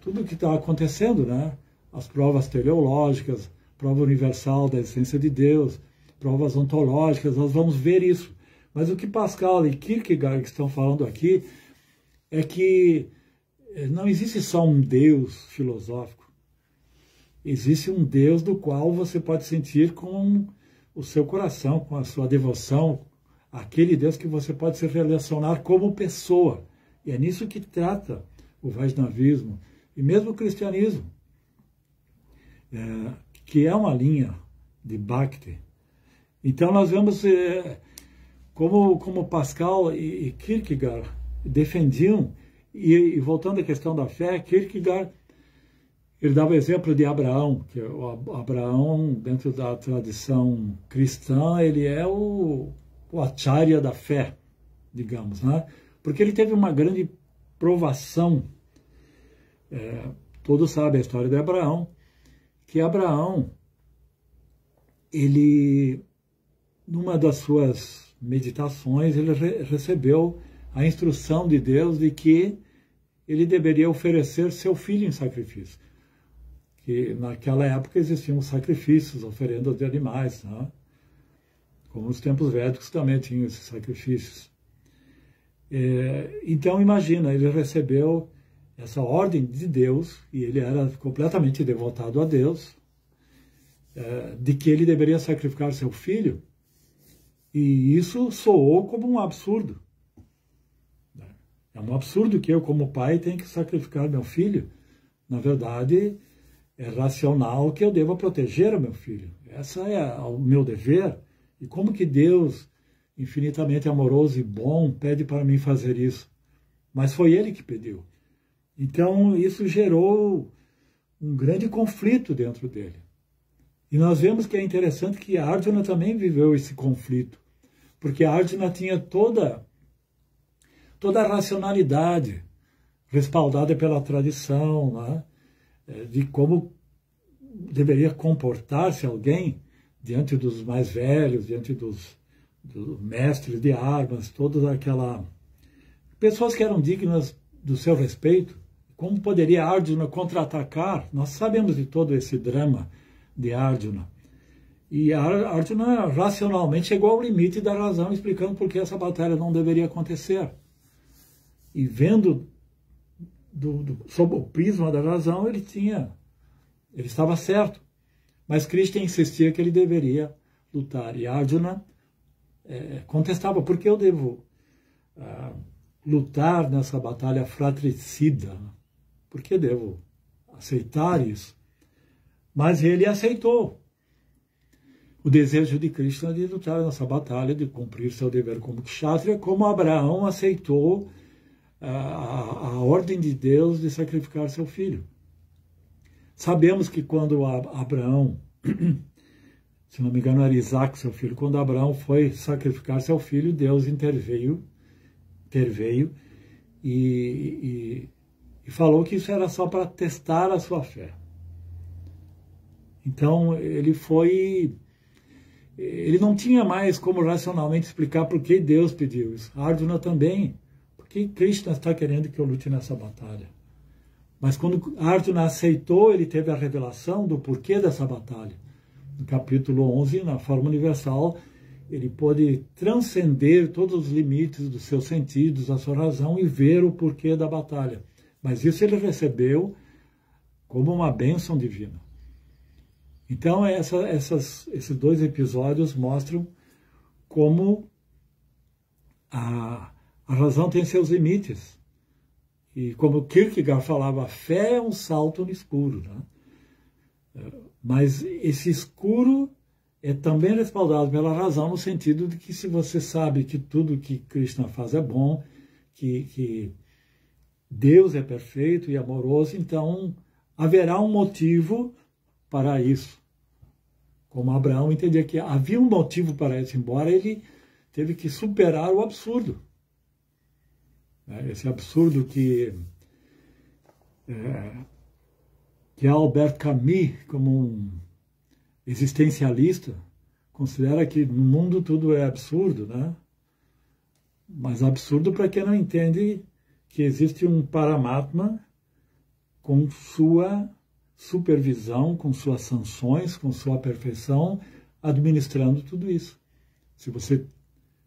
tudo o que está acontecendo, né? As provas teleológicas, prova universal da existência de Deus, provas ontológicas, nós vamos ver isso. Mas o que Pascal e Kierkegaard estão falando aqui é que não existe só um Deus filosófico. Existe um Deus do qual você pode sentir com o seu coração, com a sua devoção, aquele Deus que você pode se relacionar como pessoa. E é nisso que trata o Vaishnavismo e mesmo o cristianismo, que é uma linha de Bhakti. Então nós vemos como Pascal e Kierkegaard defendiam, e voltando à questão da fé, Kierkegaard ele dava o exemplo de Abraão, que o Abraão, dentro da tradição cristã, ele é o acharya da fé, digamos, né? Porque ele teve uma grande provação. Todos sabem a história de Abraão, que Abraão, ele, numa das suas meditações, ele recebeu a instrução de Deus de que ele deveria oferecer seu filho em sacrifício. Que naquela época existiam sacrifícios, oferendas de animais, né? Como os tempos védicos também tinham esses sacrifícios. Então imagina, ele recebeu essa ordem de Deus, e ele era completamente devotado a Deus, de que ele deveria sacrificar seu filho, e isso soou como um absurdo. É um absurdo que eu, como pai, tenha que sacrificar meu filho. Na verdade, é racional que eu deva proteger o meu filho. Esse é o meu dever. E como que Deus, infinitamente amoroso e bom, pede para mim fazer isso? Mas foi Ele que pediu. Então, isso gerou um grande conflito dentro dele. E nós vemos que é interessante que Arjuna também viveu esse conflito, porque Arjuna tinha toda a racionalidade respaldada pela tradição, né, de como deveria comportar-se alguém diante dos mais velhos, diante dos mestres de armas, toda aquela pessoas que eram dignas do seu respeito. Como poderia Arjuna contra-atacar? Nós sabemos de todo esse drama de Arjuna. E Arjuna racionalmente chegou ao limite da razão, explicando por que essa batalha não deveria acontecer. E vendo sob o prisma da razão, ele estava certo. Mas Krishna insistia que ele deveria lutar. E Arjuna contestava: por que eu devo lutar nessa batalha fratricida? Por que devo aceitar isso? Mas ele aceitou o desejo de Krishna de lutar nessa batalha, de cumprir seu dever como kshatriya, como Abraão aceitou a ordem de Deus de sacrificar seu filho. Sabemos que quando Abraão, se não me engano era Isaac, seu filho, quando Abraão foi sacrificar seu filho, Deus interveio e falou que isso era só para testar a sua fé. Então ele não tinha mais como racionalmente explicar por que Deus pediu isso. Arjuna também. Por que Krishna está querendo que eu lute nessa batalha? Mas quando Arjuna aceitou, ele teve a revelação do porquê dessa batalha. No capítulo 11, na forma universal, ele pôde transcender todos os limites dos seus sentidos, da sua razão, e ver o porquê da batalha. Mas isso ele recebeu como uma bênção divina. Então, esses dois episódios mostram como a razão tem seus limites. E como Kierkegaard falava, a fé é um salto no escuro, né? Mas esse escuro é também respaldado pela razão, no sentido de que se você sabe que tudo que Krishna faz é bom, que Deus é perfeito e amoroso, então haverá um motivo para isso. Como Abraão entendia que havia um motivo para isso, embora ele teve que superar o absurdo. Esse absurdo que Albert Camus, como um existencialista, considera que no mundo tudo é absurdo, né? Mas absurdo para quem não entende que existe um Paramatma com sua supervisão, com suas sanções, com sua perfeição, administrando tudo isso. Se você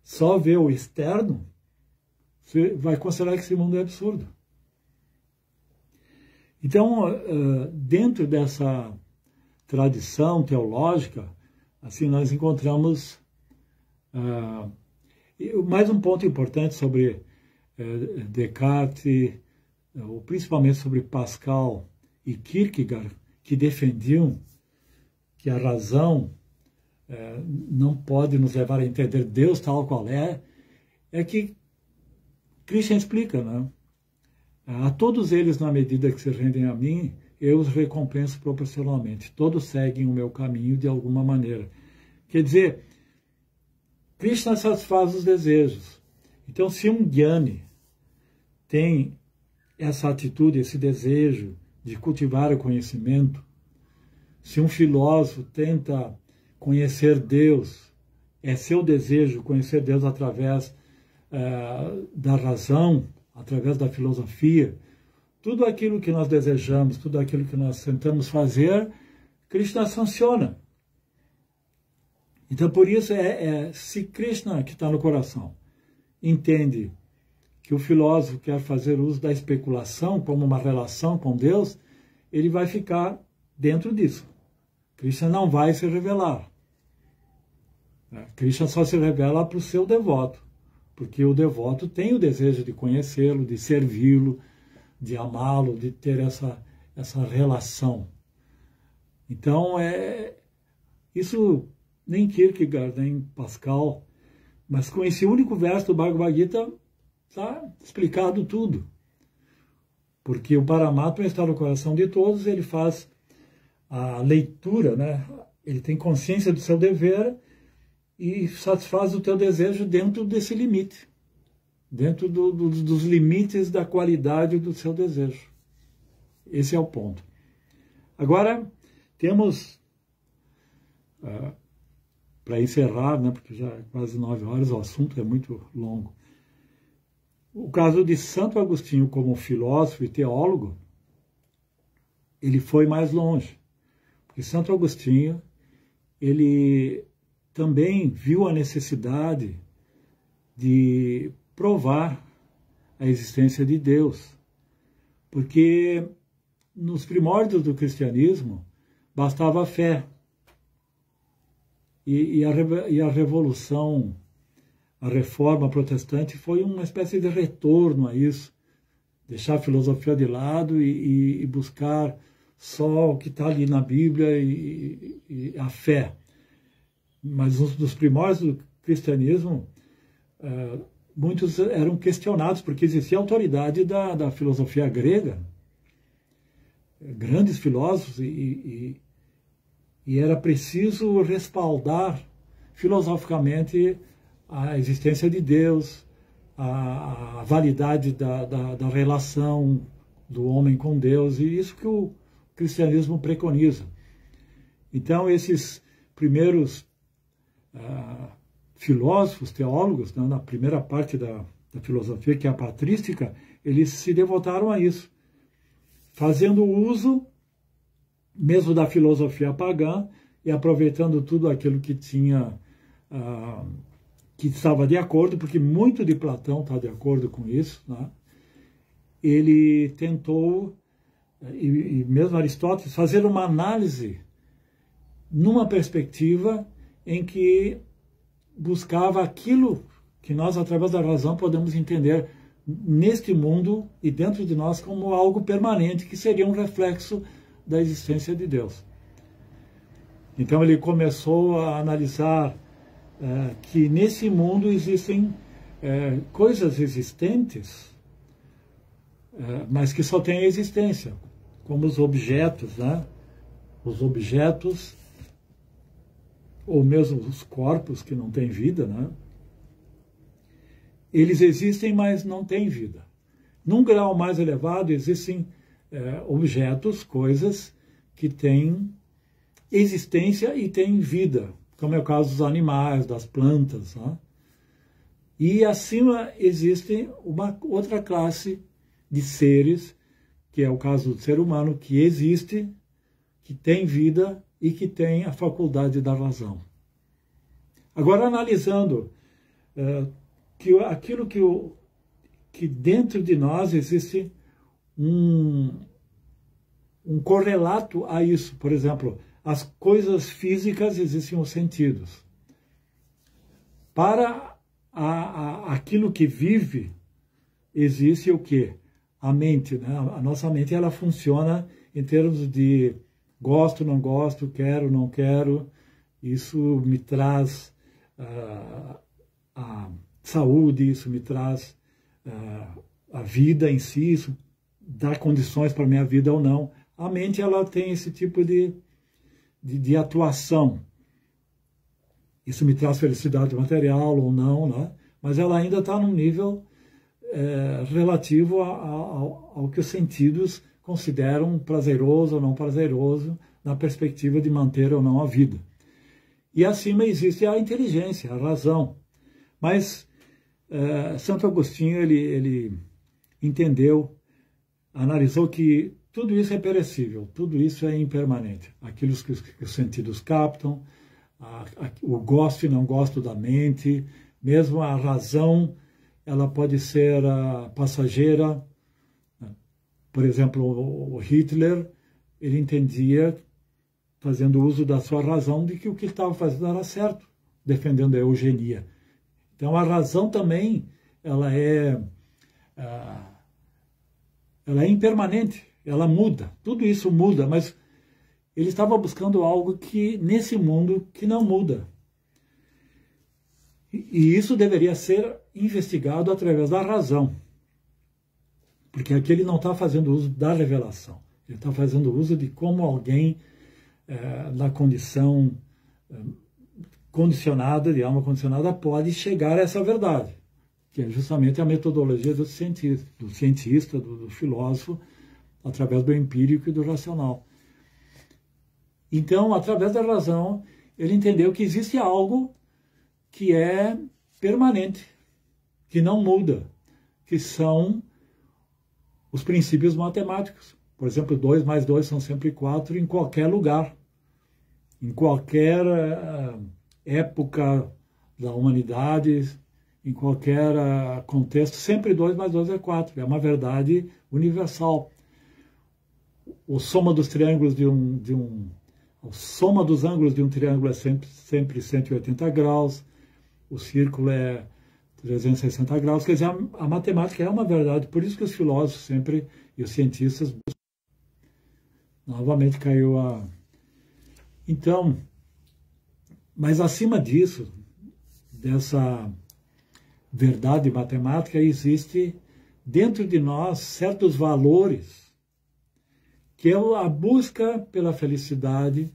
só vê o externo, você vai considerar que esse mundo é absurdo. Então, dentro dessa tradição teológica, assim, nós encontramos mais um ponto importante sobre Descartes, ou principalmente sobre Pascal e Kierkegaard, que defendiam que a razão não pode nos levar a entender Deus tal qual é que Krishna explica, né? A todos eles, na medida que se rendem a mim, eu os recompenso proporcionalmente. Todos seguem o meu caminho de alguma maneira. Quer dizer, Krishna satisfaz os desejos. Então, se um Jnani tem essa atitude, esse desejo de cultivar o conhecimento, se um filósofo tenta conhecer Deus, é seu desejo conhecer Deus através da razão, através da filosofia, tudo aquilo que nós desejamos, tudo aquilo que nós tentamos fazer, Krishna sanciona. Então, por isso, se Krishna, que está no coração, entende que o filósofo quer fazer uso da especulação como uma relação com Deus, ele vai ficar dentro disso. Krishna não vai se revelar. Krishna só se revela para o seu devoto, porque o devoto tem o desejo de conhecê-lo, de servi-lo, de amá-lo, de ter essa relação. Então, isso nem Kierkegaard, nem Pascal, mas com esse único verso do Bhagavad Gita está explicado tudo. porque o Paramatma está no coração de todos, ele faz a leitura, né? Ele tem consciência do seu dever e satisfaz o teu desejo dentro desse limite, dentro dos limites da qualidade do seu desejo. Esse é o ponto. Agora, temos, para encerrar, né, porque já é quase 9 horas, o assunto é muito longo, o caso de Santo Agostinho como filósofo e teólogo, ele foi mais longe. Porque Santo Agostinho, ele também viu a necessidade de provar a existência de Deus. Porque nos primórdios do cristianismo bastava a fé. E a revolução, a reforma protestante foi uma espécie de retorno a isso. Deixar a filosofia de lado e buscar só o que está ali na Bíblia e a fé. Mas nos primórdios do cristianismo, muitos eram questionados, porque existia a autoridade da filosofia grega, grandes filósofos, e era preciso respaldar filosoficamente a existência de Deus, a validade da relação do homem com Deus, e isso que o cristianismo preconiza. Então, esses primeiros filósofos, teólogos, né, na primeira parte da filosofia, que é a patrística, eles se devotaram a isso, fazendo uso mesmo da filosofia pagã e aproveitando tudo aquilo que tinha, que estava de acordo, porque muito de Platão está de acordo com isso, né? Ele tentou, e mesmo Aristóteles, fazer uma análise numa perspectiva em que buscava aquilo que nós, através da razão, podemos entender neste mundo e dentro de nós como algo permanente, que seria um reflexo da existência de Deus. Então ele começou a analisar que nesse mundo existem coisas existentes, mas que só têm existência, como os objetos, né? Os objetos, ou mesmo os corpos que não têm vida, né? Eles existem, mas não têm vida. Num grau mais elevado, existem objetos, coisas que têm existência e têm vida, como é o caso dos animais, das plantas, né? E acima existe uma outra classe de seres, que é o caso do ser humano, que existe, que tem vida e que tem a faculdade da razão. Agora, analisando aquilo que dentro de nós existe um correlato a isso. Por exemplo, as coisas físicas existem os sentidos. Para aquilo que vive, existe o quê? A mente, né? A nossa mente, ela funciona em termos de gosto, não gosto, quero, não quero. Isso me traz a saúde, isso me traz a vida em si, isso dá condições para a minha vida ou não. A mente, ela tem esse tipo de atuação. Isso me traz felicidade material ou não, né? Mas ela ainda está num nível relativo ao que os sentidos consideram prazeroso ou não prazeroso, na perspectiva de manter ou não a vida. E acima existe a inteligência, a razão. Mas Santo Agostinho, ele entendeu, analisou que tudo isso é perecível, tudo isso é impermanente. Aquilo que os sentidos captam, o gosto e não gosto da mente, mesmo a razão, ela pode ser passageira. Por exemplo, o Hitler, ele entendia, fazendo uso da sua razão, de que o que ele estava fazendo era certo, defendendo a eugenia. Então, a razão também, ela é impermanente, ela muda, tudo isso muda, mas ele estava buscando algo que, nesse mundo, que não muda. E isso deveria ser investigado através da razão. Porque aqui ele não está fazendo uso da revelação, ele está fazendo uso de como alguém na condição condicionada, de alma condicionada, pode chegar a essa verdade, que é justamente a metodologia do cientista, do filósofo, através do empírico e do racional. Então, através da razão, ele entendeu que existe algo que é permanente, que não muda, que são os princípios matemáticos. Por exemplo, 2 mais 2 são sempre 4 em qualquer lugar, em qualquer época da humanidade, em qualquer contexto, sempre 2 mais 2 é 4. É uma verdade universal. A soma dos triângulos a soma dos ângulos de um triângulo é sempre 180 graus, o círculo é 360 graus, quer dizer, a matemática é uma verdade, por isso que os filósofos sempre, e os cientistas, novamente caiu a... Então, mas acima disso, dessa verdade matemática, existe dentro de nós certos valores, que é a busca pela felicidade,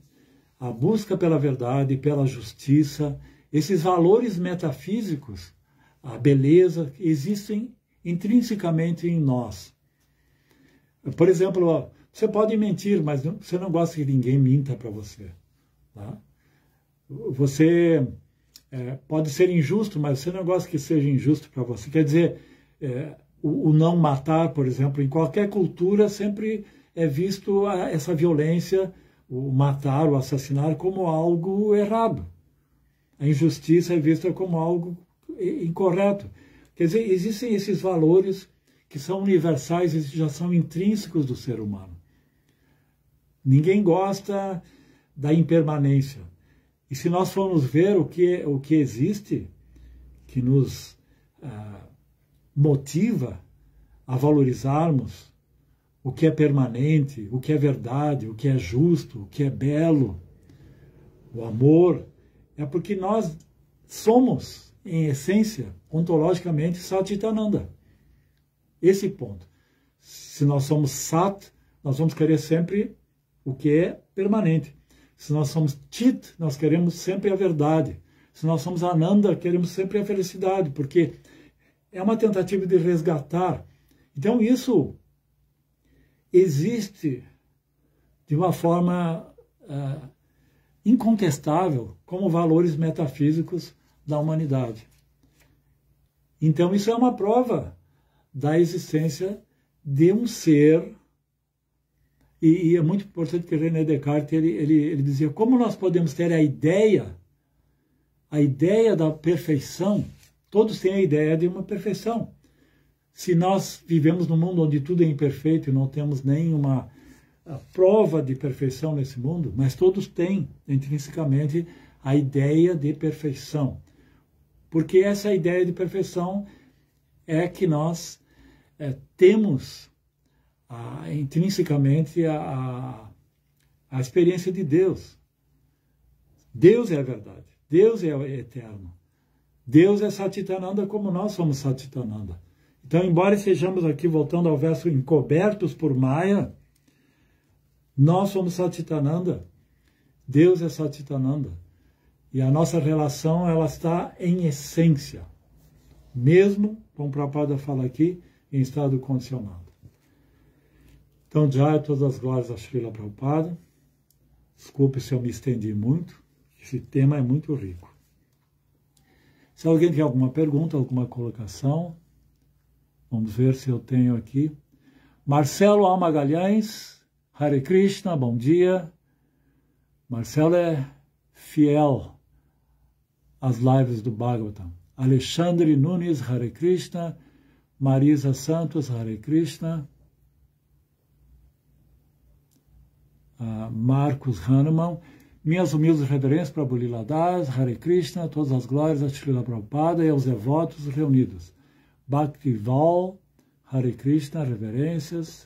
a busca pela verdade, pela justiça, esses valores metafísicos, a beleza, existem intrinsecamente em nós. Por exemplo, você pode mentir, mas você não gosta que ninguém minta para você. Tá? Você pode ser injusto, mas você não gosta que seja injusto para você. Quer dizer, o não matar, por exemplo, em qualquer cultura sempre é visto essa violência, o matar, o assassinar, como algo errado. A injustiça é vista como algo incorreto. Quer dizer, existem esses valores que são universais e já são intrínsecos do ser humano. Ninguém gosta da impermanência. E se nós formos ver o que existe, que nos motiva a valorizarmos o que é permanente, o que é verdade, o que é justo, o que é belo, o amor, é porque nós somos, em essência, ontologicamente, Satchitananda. Esse ponto. Se nós somos Sat, nós vamos querer sempre o que é permanente. Se nós somos Chit, nós queremos sempre a verdade. Se nós somos Ananda, queremos sempre a felicidade, porque é uma tentativa de resgatar. Então isso existe de uma forma incontestável como valores metafísicos da humanidade. Então isso é uma prova da existência de um ser, e é muito importante que René Descartes ele dizia, como nós podemos ter a ideia da perfeição, todos têm a ideia de uma perfeição. Se nós vivemos num mundo onde tudo é imperfeito e não temos nenhuma prova de perfeição nesse mundo, mas todos têm intrinsecamente a ideia de perfeição. Porque essa ideia de perfeição é que nós temos intrinsecamente a experiência de Deus. Deus é a verdade, Deus é eterno. Deus é Satchitananda como nós somos Satchitananda. Então, embora estejamos aqui, voltando ao verso, encobertos por Maya, nós somos Satchitananda, Deus é Satchitananda. E a nossa relação, ela está em essência, mesmo, como o Prabhupada fala aqui, em estado condicionado. Então, já todas as glórias a Srila Prabhupada. Desculpe se eu me estendi muito, esse tema é muito rico. Se alguém tem alguma pergunta, alguma colocação, vamos ver se eu tenho aqui. Marcelo A. Magalhães, Hare Krishna, bom dia. Marcelo é fiel às lives do Bhagavatam. Alexandre Nunes, Hare Krishna. Marisa Santos, Hare Krishna. Marcos Hanuman. Minhas humildes reverências para Lila Das, Hare Krishna, todas as glórias a Srila Prabhupada e aos devotos reunidos. Bhaktival, Hare Krishna, reverências.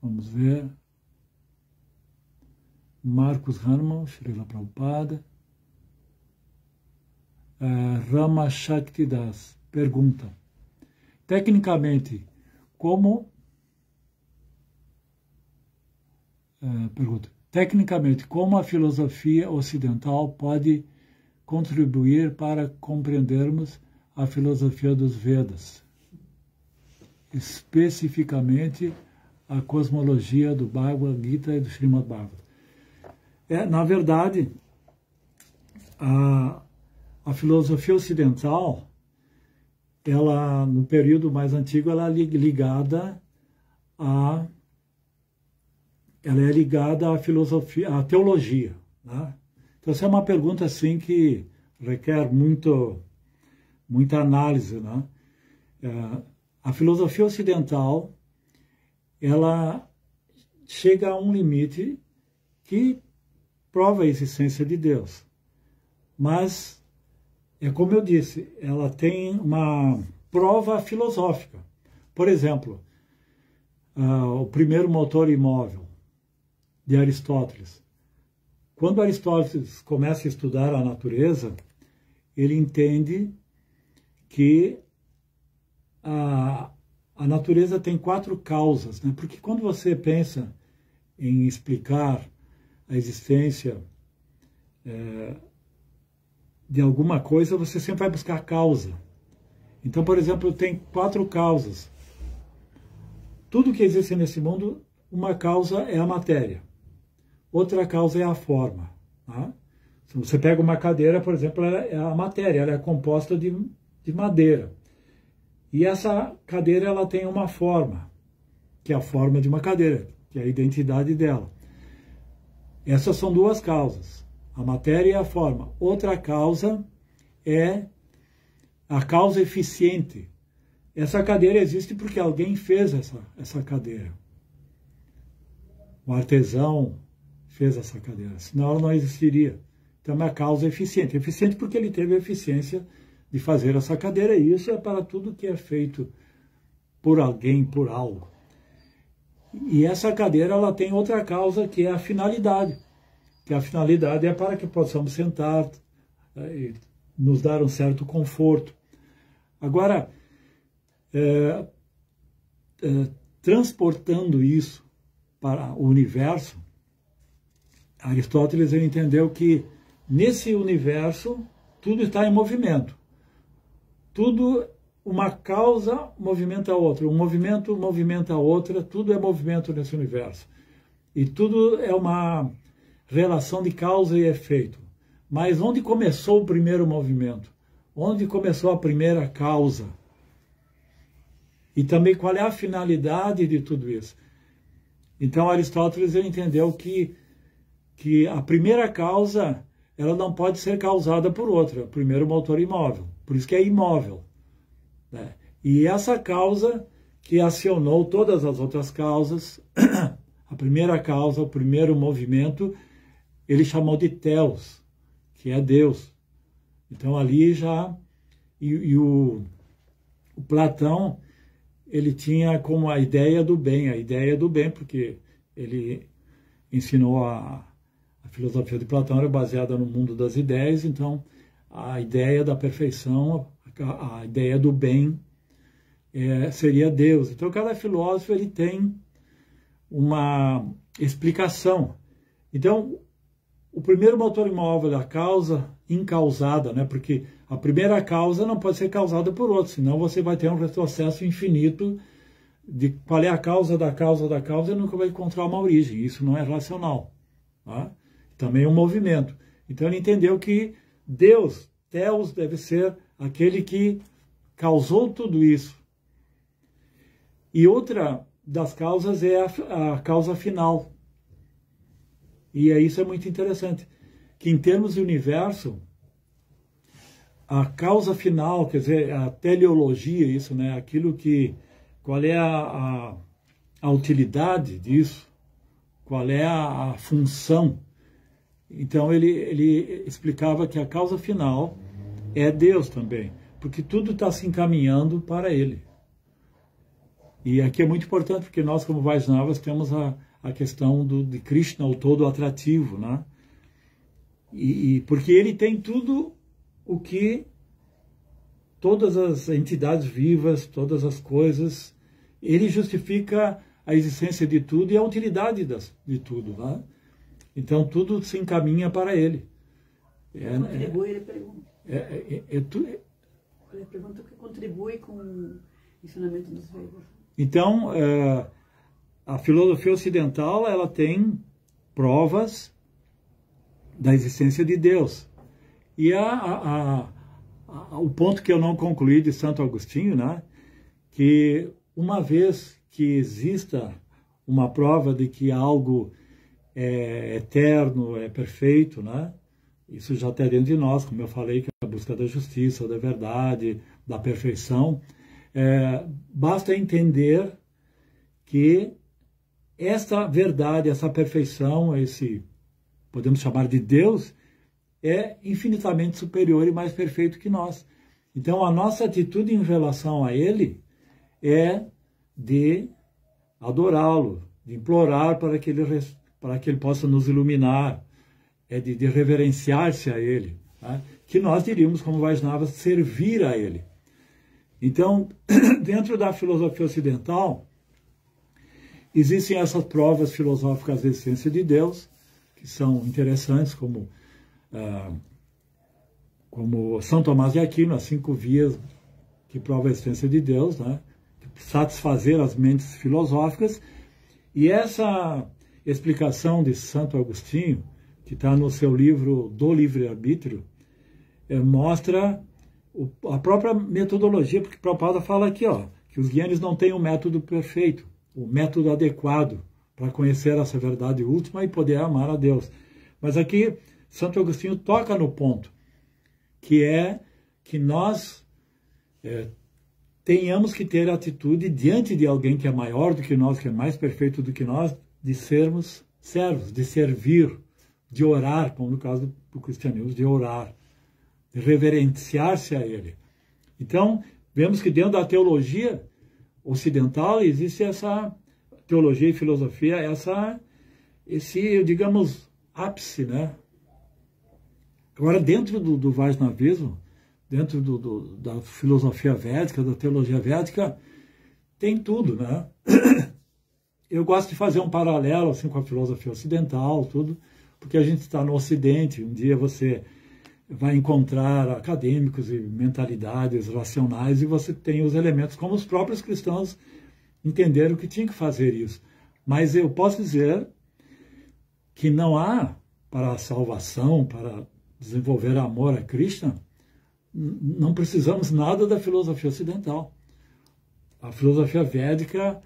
Vamos ver. Marcos Hanuman, Srila Prabhupada. Rama Shaktidas pergunta: tecnicamente, como a filosofia ocidental pode contribuir para compreendermos a filosofia dos Vedas, especificamente a cosmologia do Bhagavad Gita e do Srimad Bhagavatam? Na verdade, a filosofia ocidental, ela, no período mais antigo, ela é ligada à filosofia, à teologia, né? Então, essa é uma pergunta assim que requer muita análise, né? A filosofia ocidental, ela chega a um limite que prova a existência de Deus. Mas, como eu disse, ela tem uma prova filosófica. Por exemplo, o primeiro motor imóvel de Aristóteles. Quando Aristóteles começa a estudar a natureza, ele entende que a natureza tem 4 causas, né? Porque quando você pensa em explicar a existência de alguma coisa, você sempre vai buscar causa. Então, por exemplo, tem 4 causas. Tudo que existe nesse mundo, uma causa é a matéria. Outra causa é a forma. Tá? Se você pega uma cadeira, por exemplo, ela é a matéria, ela é composta de madeira. E essa cadeira, ela tem uma forma, que é a forma de uma cadeira, que é a identidade dela. Essas são 2 causas, a matéria e a forma. Outra causa é a causa eficiente. Essa cadeira existe porque alguém fez essa cadeira. Um artesão fez essa cadeira, senão ela não existiria. Então é uma causa eficiente. Eficiente porque ele teve a eficiência de fazer essa cadeira, e isso é para tudo que é feito por alguém, por algo. E essa cadeira, ela tem outra causa, que é a finalidade. Que a finalidade é para que possamos sentar e nos dar um certo conforto. Agora, transportando isso para o universo, Aristóteles entendeu que nesse universo tudo está em movimento. Tudo, uma causa movimenta a outra, um movimento movimenta a outra, tudo é movimento nesse universo. E tudo é uma relação de causa e efeito. Mas onde começou o primeiro movimento? Onde começou a primeira causa? E também qual é a finalidade de tudo isso? Então Aristóteles entendeu que a primeira causa, ela não pode ser causada por outra, o primeiro motor imóvel, por isso que é imóvel, né? E essa causa que acionou todas as outras causas, a primeira causa, o primeiro movimento, ele chamou de Theos, que é Deus. Então ali já, o Platão, ele tinha como a ideia do bem, porque ele ensinou a filosofia de Platão era baseada no mundo das ideias, então a ideia da perfeição, a ideia do bem seria Deus. Então cada filósofo ele tem uma explicação. Então o primeiro motor imóvel, a causa incausada, né? Porque a primeira causa não pode ser causada por outra, senão você vai ter um retrocesso infinito de qual é a causa da causa da causa e nunca vai encontrar uma origem. Isso não é racional. Tá? Também é um movimento. Então ele entendeu que Deus, Theos, deve ser aquele que causou tudo isso. E outra das causas é a causa final. E isso é muito interessante, que em termos de universo, a causa final, quer dizer, a teleologia, isso, né? Aquilo que, qual é a utilidade disso, qual é a função. Então ele explicava que a causa final é Deus também, porque tudo está se encaminhando para Ele. E aqui é muito importante, porque nós, como Vaishnavas, temos a questão de Krishna, o todo atrativo, né? Porque ele tem tudo o que todas as entidades vivas, todas as coisas. Ele justifica a existência de tudo e a utilidade de tudo. Né? Então, tudo se encaminha para ele. Contribui, ele pergunta. Ele pergunta o que contribui com o ensinamento dos gregos. Então, a filosofia ocidental ela tem provas da existência de Deus. E o ponto que eu não concluí de Santo Agostinho, né, que uma vez que exista uma prova de que algo é eterno, é perfeito, né, isso já está dentro de nós, como eu falei, que é a busca da justiça, da verdade, da perfeição. Basta entender que esta verdade, essa perfeição, podemos chamar de Deus, é infinitamente superior e mais perfeito que nós. Então, a nossa atitude em relação a Ele é de adorá-lo, de implorar para que Ele possa nos iluminar, é de reverenciar-se a Ele, tá? Que nós diríamos, como Vaishnavas, servir a Ele. Então, dentro da filosofia ocidental, existem essas provas filosóficas da existência de Deus, que são interessantes, como São Tomás de Aquino, as 5 vias que provam a existência de Deus, né? Satisfazer as mentes filosóficas. E essa explicação de Santo Agostinho, que está no seu livro Do Livre-Arbítrio, mostra a própria metodologia, porque Prabhupada fala aqui, que os guianes não têm um método perfeito, o método adequado para conhecer essa verdade última e poder amar a Deus. Mas aqui Santo Agostinho toca no ponto, que é que nós tenhamos que ter a atitude diante de alguém que é maior do que nós, que é mais perfeito do que nós, de sermos servos, de servir, de orar, como no caso do cristianismo, de orar, de reverenciar-se a Ele. Então, vemos que dentro da teologia ocidental existe essa teologia e filosofia, esse, digamos, ápice, né? Agora, dentro do Vaishnavismo, dentro da filosofia védica, da teologia védica, tem tudo, né? Eu gosto de fazer um paralelo assim, com a filosofia ocidental, tudo, porque a gente está no Ocidente, um dia você vai encontrar acadêmicos e mentalidades racionais e você tem os elementos, como os próprios cristãos entenderam que tinha que fazer isso. Mas eu posso dizer que não há, para a salvação, para desenvolver amor a Krishna, não precisamos nada da filosofia ocidental. A filosofia védica,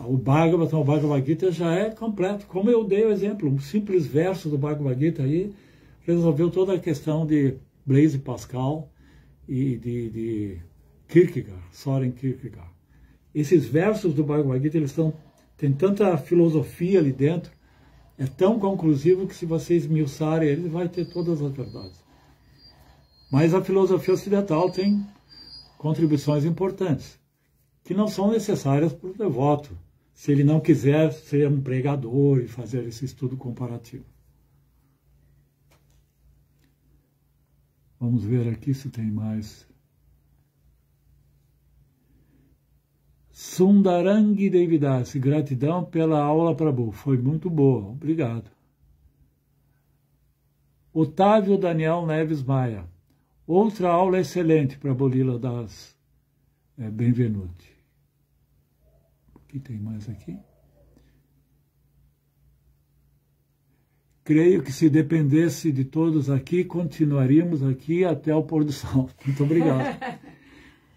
o Bhagavatam, o Bhagavad Gita já é completo. Como eu dei o exemplo, um simples verso do Bhagavad Gita aí resolveu toda a questão de Blaise Pascal e de Kierkegaard, Soren Kierkegaard. Esses versos do Bhagavad Gita, têm tanta filosofia ali dentro, é tão conclusivo que se vocês esmiuçarem ele, vai ter todas as verdades. Mas a filosofia ocidental tem contribuições importantes, que não são necessárias para o devoto, se ele não quiser ser um pregador e fazer esse estudo comparativo. Vamos ver aqui se tem mais. Sundarangi Devidasi, gratidão pela aula, Prabhu, foi muito boa, obrigado. Otávio Daniel Neves Maia, outra aula excelente, Prabhu Lila Das, benvenuti. O que tem mais aqui? Creio que se dependesse de todos aqui, continuaríamos aqui até o pôr do sol. Muito obrigado.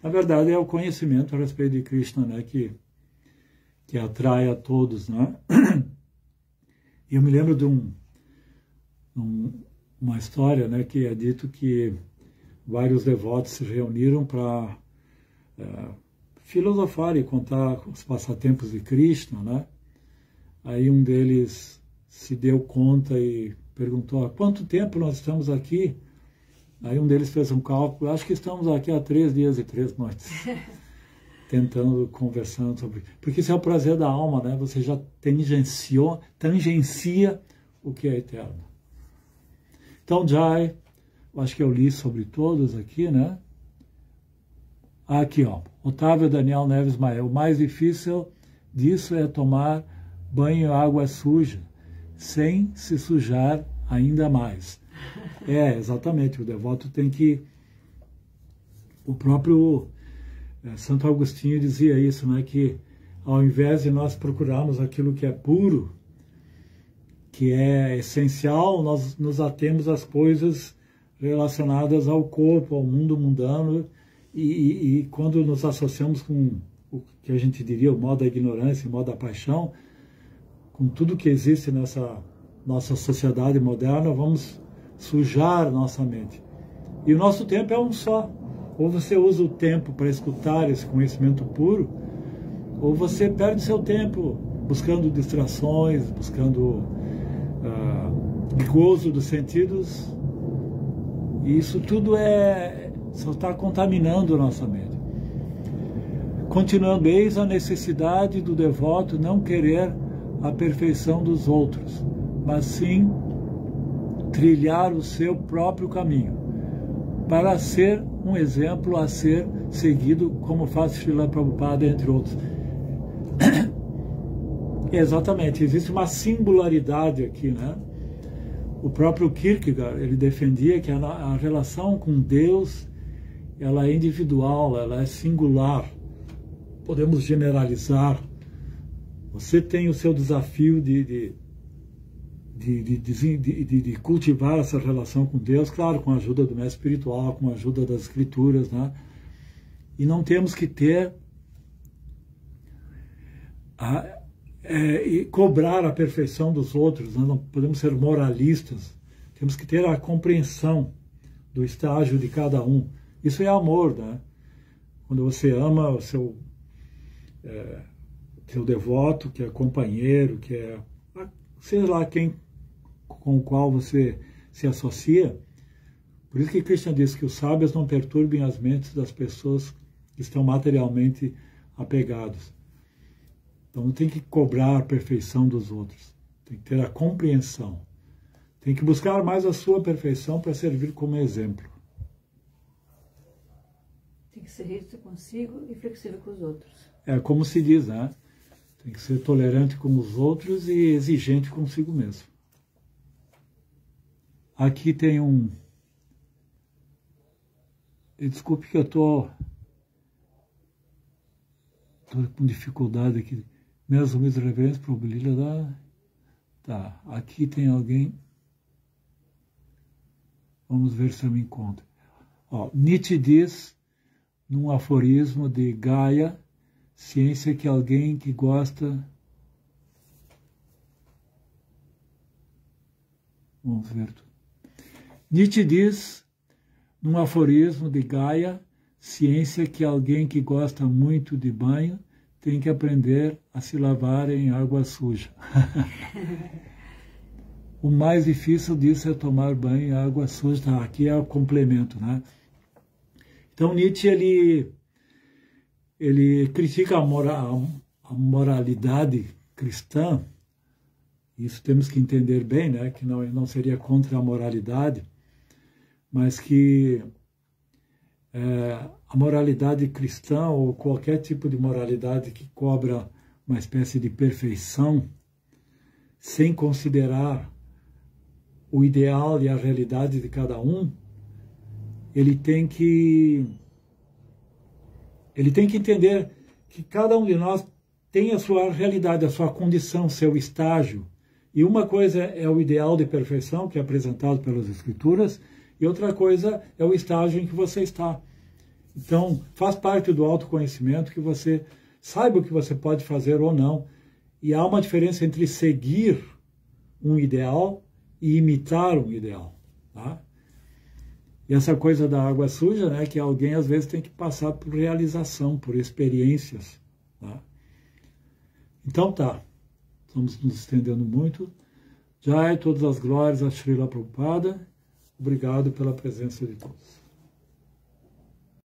Na verdade, é o conhecimento a respeito de Krishna, né, que atrai a todos, né? Eu me lembro de uma história, né, que é dito que vários devotos se reuniram para filosofar e contar os passatempos de Krishna, né? Aí um deles se deu conta e perguntou: há quanto tempo nós estamos aqui? Aí um deles fez um cálculo: acho que estamos aqui há 3 dias e 3 noites, tentando, conversando sobre... Porque isso é o prazer da alma, né? Você já tangencia o que é eterno. Então, Jai, eu acho que eu li sobre todos aqui, né? Aqui, ó, Otávio Daniel Neves Maia. O mais difícil disso é tomar banho em água suja, sem se sujar ainda mais. Exatamente, o devoto tem que... O próprio Santo Agostinho dizia isso, né, que ao invés de nós procurarmos aquilo que é puro, que é essencial, nós nos atemos às coisas relacionadas ao corpo, ao mundo mundano, e quando nos associamos com o que a gente diria o modo da ignorância, o modo da paixão, com tudo que existe nessa nossa sociedade moderna, vamos sujar nossa mente. E o nosso tempo é um só. Ou você usa o tempo para escutar esse conhecimento puro, ou você perde seu tempo buscando distrações, buscando gozo dos sentidos. E isso tudo só está contaminando a nossa mente. Continuando, eis a necessidade do devoto não querer a perfeição dos outros, mas sim trilhar o seu próprio caminho, para ser um exemplo a ser seguido, como faz Srila Prabhupada, entre outros. Exatamente, existe uma singularidade aqui, né? O próprio Kierkegaard, ele defendia que a relação com Deus, ela é individual, ela é singular. Podemos generalizar. Você tem o seu desafio de cultivar essa relação com Deus, claro, com a ajuda do mestre espiritual, com a ajuda das escrituras, né? E não temos que ter e cobrar a perfeição dos outros, né? Não podemos ser moralistas, temos que ter a compreensão do estágio de cada um. Isso é amor, né? Quando você ama o seu devoto, que é companheiro, que é, sei lá, quem com o qual você se associa. Por isso que Krishna diz que os sábios não perturbem as mentes das pessoas que estão materialmente apegados. Então não tem que cobrar a perfeição dos outros, tem que ter a compreensão, tem que buscar mais a sua perfeição para servir como exemplo. Tem que ser rígido consigo e flexível com os outros. É como se diz, né? Tem que ser tolerante com os outros e exigente consigo mesmo. Aqui tem um... Desculpe que eu estou com dificuldade aqui. Meus humildes reverências, probabilidade da... Tá, aqui tem alguém... Vamos ver se eu me encontro. Ó, Nietzsche diz, num aforismo de Gaia, ciência que alguém que gosta... Vamos ver. Nietzsche diz, num aforismo de Gaia, ciência que alguém que gosta muito de banho tem que aprender a se lavar em água suja. O mais difícil disso é tomar banho em água suja. Tá, aqui é o complemento, né? Então Nietzsche ele critica a moralidade cristã. Isso temos que entender bem, né? Que não seria contra a moralidade, mas que a moralidade cristã ou qualquer tipo de moralidade que cobra uma espécie de perfeição, sem considerar o ideal e a realidade de cada um, ele tem que entender que cada um de nós tem a sua realidade, a sua condição, seu estágio. E uma coisa é o ideal de perfeição, que é apresentado pelas Escrituras, e outra coisa é o estágio em que você está. Então, faz parte do autoconhecimento que você saiba o que você pode fazer ou não. E há uma diferença entre seguir um ideal e imitar um ideal. Tá? E essa coisa da água suja, né, que alguém às vezes tem que passar por realização, por experiências. Tá? Então tá, estamos nos estendendo muito. Jai, todas as glórias a Srila Prabhupada. Obrigado pela presença de todos.